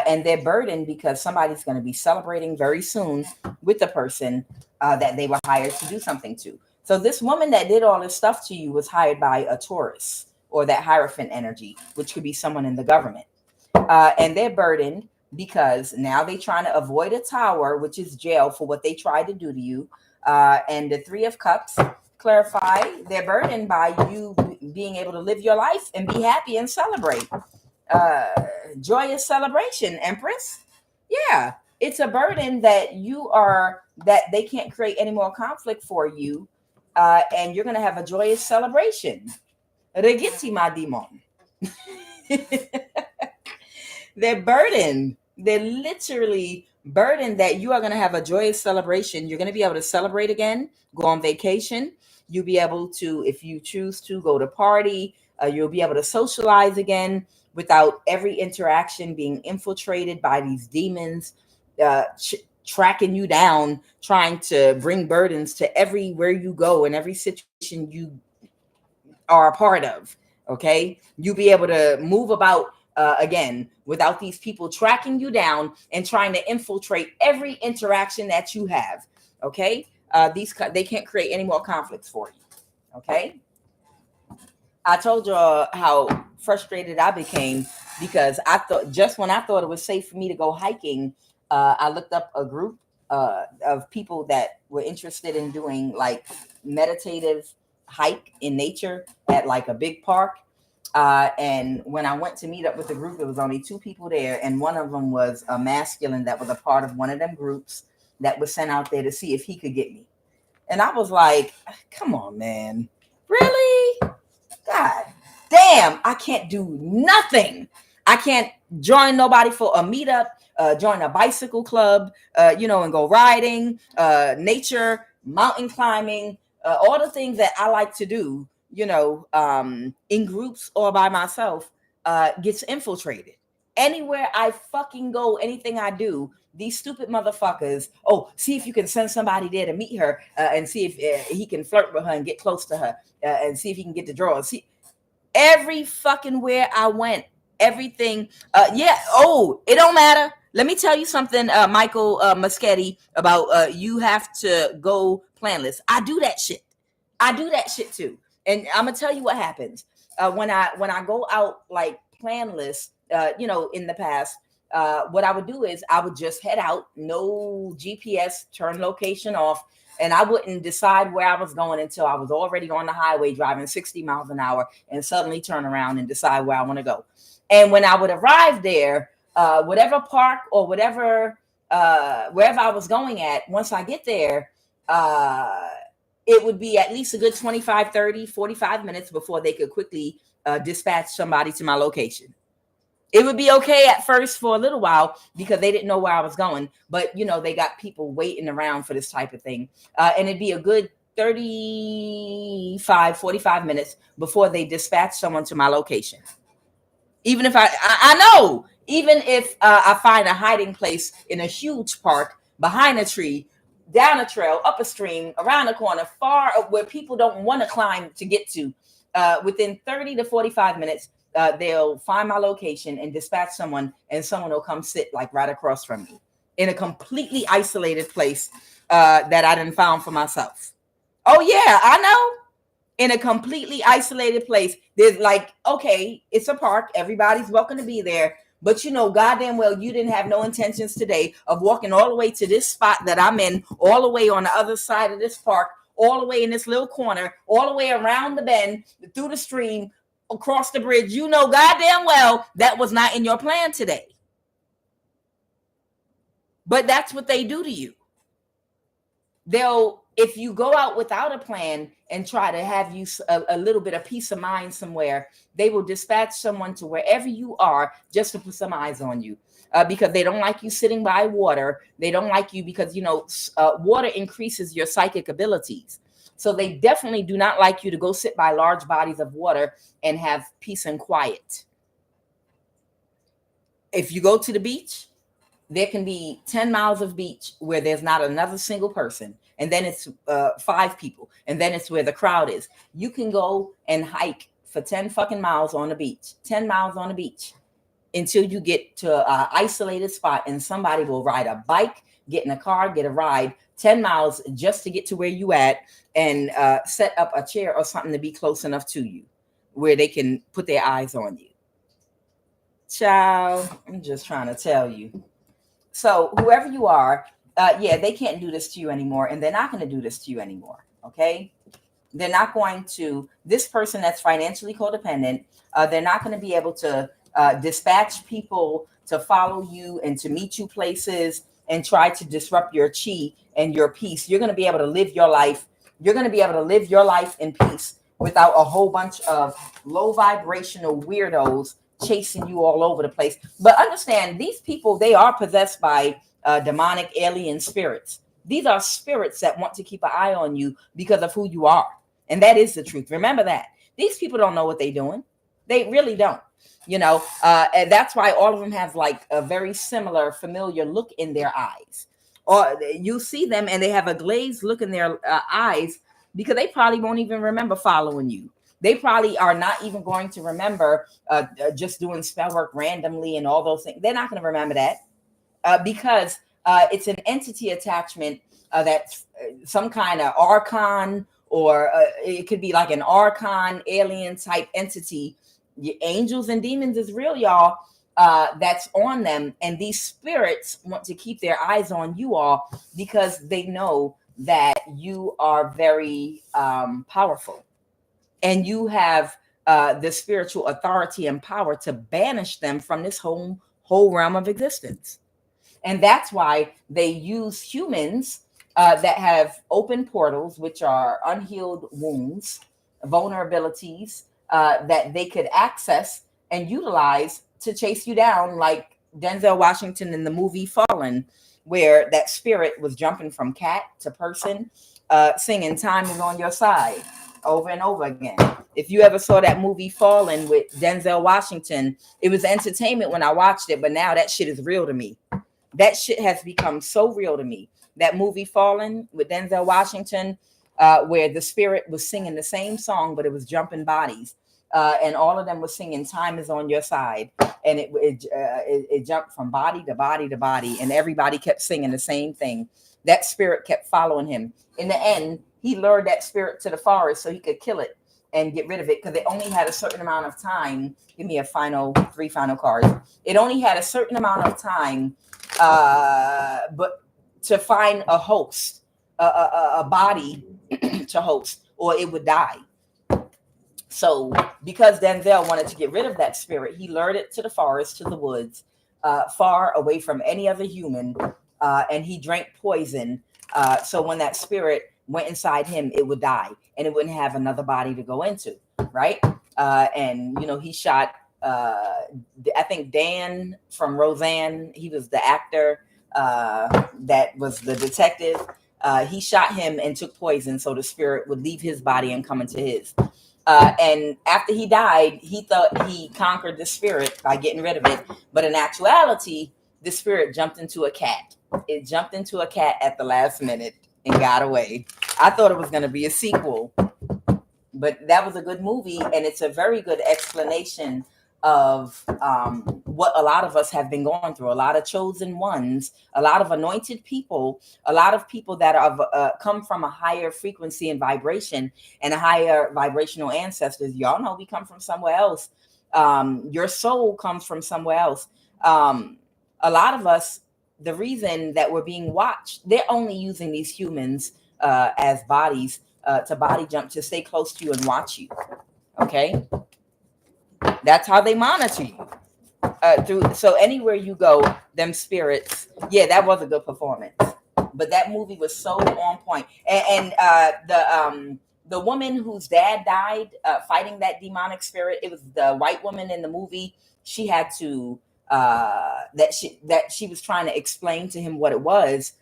And they're burdened because somebody's going to be celebrating very soon with the person that they were hired to do something to. So this woman that did all this stuff to you was hired by a Taurus or that Hierophant energy, which could be someone in the government. And they're burdened because now they're trying to avoid a tower, which is jail for what they tried to do to you. And the Three of Cups clarify they're burdened by you being able to live your life and be happy and celebrate. Joyous celebration, Empress. Yeah, it's a burden that that they can't create any more conflict for you. And you're going to have a joyous celebration. Regizzi, ma demon. They're burdened. They're literally burdened that you are going to have a joyous celebration. You're going to be able to celebrate again, go on vacation. You'll be able to, if you choose to, go to party. You'll be able to socialize again without every interaction being infiltrated by these demons, tracking you down, trying to bring burdens to everywhere you go and every situation you are a part of. Okay. You'll be able to move about again without these people tracking you down and trying to infiltrate every interaction that you have. Okay. They can't create any more conflicts for you. Okay. I told you how frustrated I became because I thought just when I thought it was safe for me to go hiking, I looked up a group of people that were interested in doing like meditative hike in nature at like a big park. And when I went to meet up with the group, there was only two people there. And one of them was a masculine that was a part of one of them groups that was sent out there to see if he could get me. And I was like, come on, man. Really? God damn, I can't do nothing. I can't join nobody for a meetup, join a bicycle club, and go riding, nature, mountain climbing, all the things that I like to do, in groups or by myself, gets infiltrated. Anywhere I fucking go, anything I do, these stupid motherfuckers, see if you can send somebody there to meet her and see if he can flirt with her and get close to her and see if he can get the drawers. See, every fucking where I went, everything. It don't matter. Let me tell you something, Michael Muschetti, about you have to go planless. I do that shit. I do that shit too. And I'm gonna tell you what happens when I go out like planless. In the past, what I would do is I would just head out, no GPS, turn location off, and I wouldn't decide where I was going until I was already on the highway driving 60 miles an hour and suddenly turn around and decide where I want to go. And when I would arrive there, whatever park or whatever, wherever I was going at, once I get there, it would be at least a good 25, 30, 45 minutes before they could quickly dispatch somebody to my location. It would be okay at first for a little while because they didn't know where I was going. But, they got people waiting around for this type of thing. And it'd be a good 35, 45 minutes before they dispatch someone to my location. Even if I know, even if I find a hiding place in a huge park, behind a tree, down a trail, up a stream, around a corner, far where people don't want to climb to get to, within 30 to 45 minutes, they'll find my location and dispatch someone, and someone will come sit like right across from me in a completely isolated place that I done found for myself. Oh yeah, I know. In a completely isolated place, there's like, okay, it's a park. Everybody's welcome to be there. But goddamn well, you didn't have no intentions today of walking all the way to this spot that I'm in, all the way on the other side of this park, all the way in this little corner, all the way around the bend, through the stream, across the bridge. Goddamn well that was not in your plan today. But that's what they do to you. If you go out without a plan and try to have you a little bit of peace of mind somewhere, they will dispatch someone to wherever you are just to put some eyes on you, because they don't like you sitting by water. They don't like you because, water increases your psychic abilities. So they definitely do not like you to go sit by large bodies of water and have peace and quiet. If you go to the beach, there can be 10 miles of beach where there's not another single person. And then it's 5 people. And then it's where the crowd is. You can go and hike for 10 fucking miles on the beach, 10 miles on the beach, until you get to an isolated spot, and somebody will ride a bike, get in a car, get a ride 10 miles just to get to where you at, and set up a chair or something to be close enough to you where they can put their eyes on you. Child, I'm just trying to tell you. So whoever you are, yeah, they can't do this to you anymore, and they're not going to do this to you anymore. Okay, they're not going to. This person that's financially codependent, they're not going to be able to dispatch people to follow you and to meet you places and try to disrupt your chi and your peace. You're going to be able to live your life. You're going to be able to live your life in peace without a whole bunch of low vibrational weirdos chasing you all over the place. But understand, these people, they are possessed by demonic alien spirits. These are spirits that want to keep an eye on you because of who you are. And that is the truth. Remember that. These people don't know what they're doing. They really don't. You know, and that's why all of them have like a very similar, familiar look in their eyes. Or you see them and they have a glazed look in their eyes because they probably won't even remember following you. They probably are not even going to remember just doing spell work randomly and all those things. They're not going to remember that because it's an entity attachment that's some kind of archon, or it could be like an archon alien type entity. Angels and demons is real, y'all. That's on them. And these spirits want to keep their eyes on you all because they know that you are very powerful. And you have the spiritual authority and power to banish them from this whole realm of existence. And that's why they use humans that have open portals, which are unhealed wounds, vulnerabilities that they could access and utilize to chase you down, like Denzel Washington in the movie Fallen, where that spirit was jumping from cat to person, singing "Time Is on Your Side" over and over again. If you ever saw that movie Fallen with Denzel Washington, it was entertainment when I watched it, but now that shit is real to me. That shit has become so real to me. That movie Fallen with Denzel Washington, where the spirit was singing the same song, but it was jumping bodies. And all of them were singing "Time Is on Your Side," and it jumped from body to body to body, and everybody kept singing the same thing. That spirit kept following him. In the end, he lured that spirit to the forest so he could kill it and get rid of it, because it only had a certain amount of time. Give me 3 final cards. It only had a certain amount of time, but to find a host, a body to host, or it would die. So because Denzel wanted to get rid of that spirit, he lured it to the forest, to the woods, far away from any other human, and he drank poison. So when that spirit went inside him, it would die, and it wouldn't have another body to go into, right? And, you know, he shot, I think Dan from Roseanne, he was the actor that was the detective. He shot him and took poison so the spirit would leave his body and come into his. And after he died, he thought he conquered the spirit by getting rid of it. But in actuality, the spirit jumped into a cat. It jumped into a cat at the last minute and got away. I thought it was going to be a sequel, but that was a good movie. And it's a very good explanation of what a lot of us have been going through. A lot of chosen ones, a lot of anointed people, a lot of people that have come from a higher frequency and vibration and a higher vibrational ancestors. Y'all know we come from somewhere else. Your soul comes from somewhere else. A lot of us, the reason that we're being watched, they're only using these humans as bodies to body jump, to stay close to you and watch you. Okay. That's how they monitor you. So anywhere you go, them spirits. Yeah, that was a good performance. But that movie was so on point. And the woman whose dad died fighting that demonic spirit, it was the white woman in the movie. She had to that she was trying to explain to him what it was.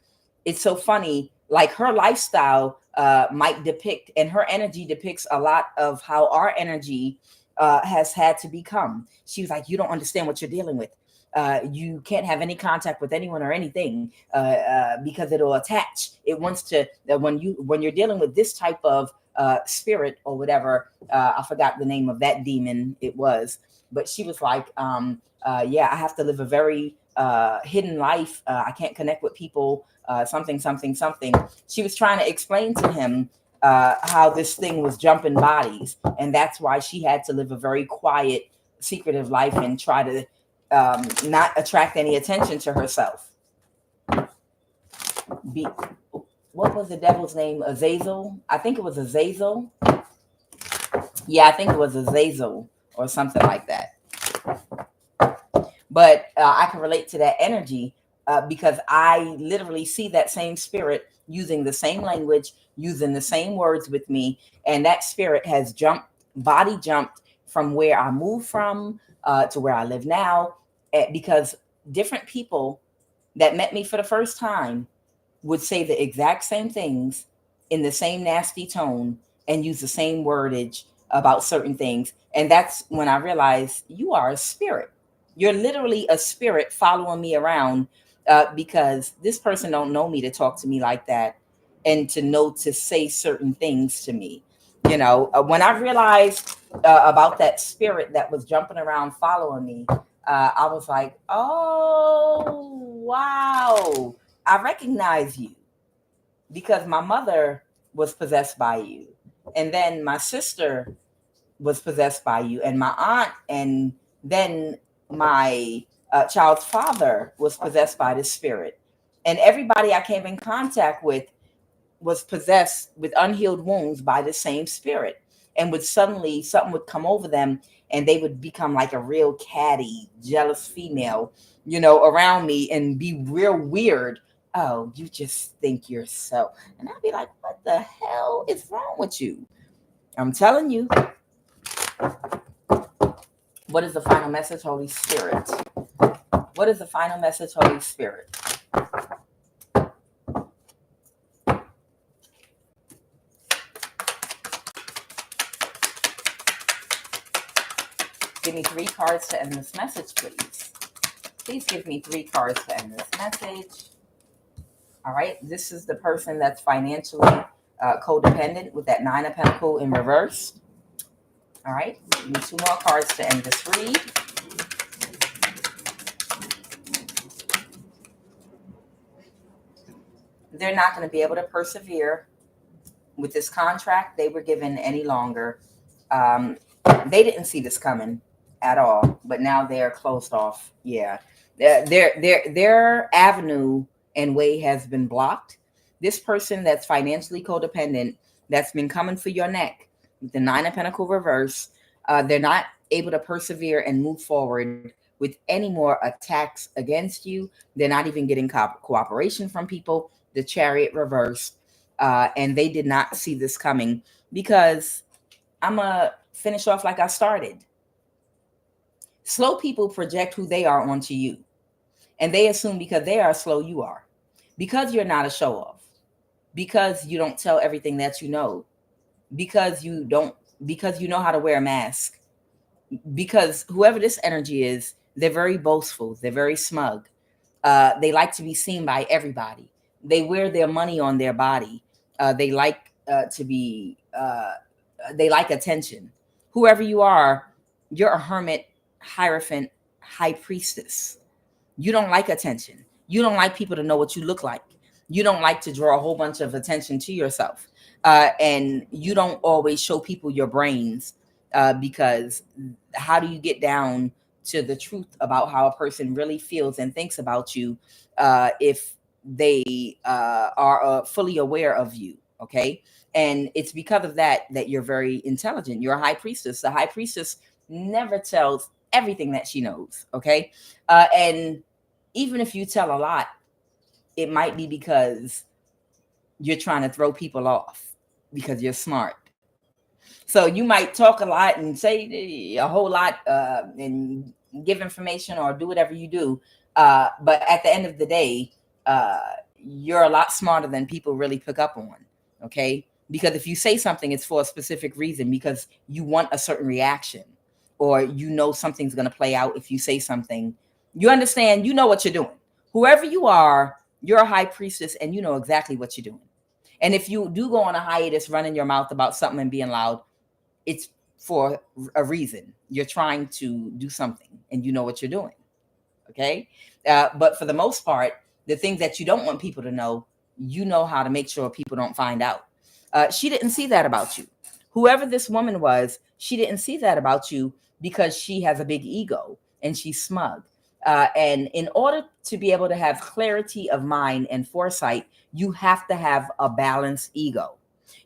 It's so funny. Like, her lifestyle might depict, and her energy depicts a lot of how our energy has had to become. She was like, you don't understand what you're dealing with. You can't have any contact with anyone or anything because it'll attach. It wants to, when you're dealing with this type of spirit or whatever, I forgot the name of that demon it was, but she was like, yeah, I have to live a very hidden life. I can't connect with people, something, something, something. She was trying to explain to him how this thing was jumping bodies. And that's why she had to live a very quiet, secretive life and try to not attract any attention to herself. What was the devil's name? Azazel? I think it was Azazel. Yeah, I think it was Azazel or something like that. But I can relate to that energy because I literally see that same spirit using the same language, using the same words with me. And that spirit has body jumped from where I moved from to where I live now. Because different people that met me for the first time would say the exact same things in the same nasty tone and use the same wordage about certain things. And that's when I realized you are a spirit. You're literally a spirit following me around because this person don't know me to talk to me like that and to know to say certain things to me. You know, when I realized about that spirit that was jumping around following me, I was like, oh, wow. I recognize you because my mother was possessed by you. And then my sister was possessed by you, and my aunt, and then my child's father was possessed by this spirit. And everybody I came in contact with was possessed with unhealed wounds by the same spirit. And would suddenly something would come over them and they would become like a real catty, jealous female, you know, around me and be real weird. Oh, you just think you're so. And I'd be like, what the hell is wrong with you? I'm telling you. What is the final message, Holy Spirit? What is the final message, Holy Spirit? Give me 3 cards to end this message, please. Please give me 3 cards to end this message. All right. This is the person that's financially codependent with that 9 of Pentacles in reverse. All right. Give me 2 more cards to end this read. They're not going to be able to persevere with this contract they were given any longer. They didn't see this coming at all, but now they're closed off. Yeah. Their avenue and way has been blocked. This person that's financially codependent, that's been coming for your neck with the 9 of Pentacles reverse, they're not able to persevere and move forward with any more attacks against you. They're not even getting cooperation from people. The Chariot reverse, and they did not see this coming because I'm going to finish off like I started. Slow people project who they are onto you. And they assume because they are slow, you are. Because you're not a show off. Because you don't tell everything that you know. Because you know how to wear a mask. Because whoever this energy is, they're very boastful. They're very smug. They like to be seen by everybody. They wear their money on their body. They like they like attention. Whoever you are, you're a hermit, hierophant, high priestess. You don't like attention. You don't like people to know what you look like. You don't like to draw a whole bunch of attention to yourself. And you don't always show people your brains because how do you get down to the truth about how a person really feels and thinks about you if they are fully aware of you? Okay. And it's because of that you're very intelligent. You're a high priestess. The high priestess never tells everything that she knows. Okay. And even if you tell a lot, it might be because you're trying to throw people off because you're smart. So you might talk a lot and say a whole lot and give information or do whatever you do. But at the end of the day, you're a lot smarter than people really pick up on. Okay. Because if you say something, it's for a specific reason, because you want a certain reaction, or you know something's going to play out if you say something. You understand, you know what you're doing. Whoever you are, you're a high priestess and you know exactly what you're doing. And if you do go on a hiatus running your mouth about something and being loud, it's for a reason. You're trying to do something and you know what you're doing. Okay. But for the most part, the things that you don't want people to know, you know how to make sure people don't find out. She didn't see that about you. Whoever this woman was, she didn't see that about you because she has a big ego and she's smug. And in order to be able to have clarity of mind and foresight, you have to have a balanced ego.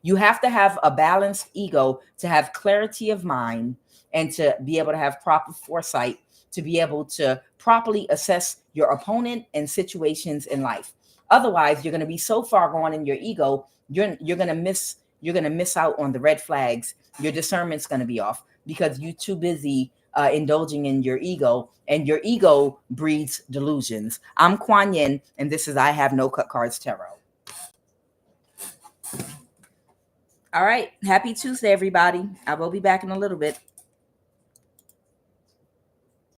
You have to have a balanced ego to have clarity of mind and to be able to have proper foresight, to be able to properly assess your opponent and situations in life. Otherwise, you're going to be so far gone in your ego, you're going to miss out on the red flags. Your discernment's going to be off because you're too busy indulging in your ego, and your ego breeds delusions. I'm Kuan Yin, and this is I Have No Cut Cards Tarot. All right. Happy Tuesday, everybody. I will be back in a little bit.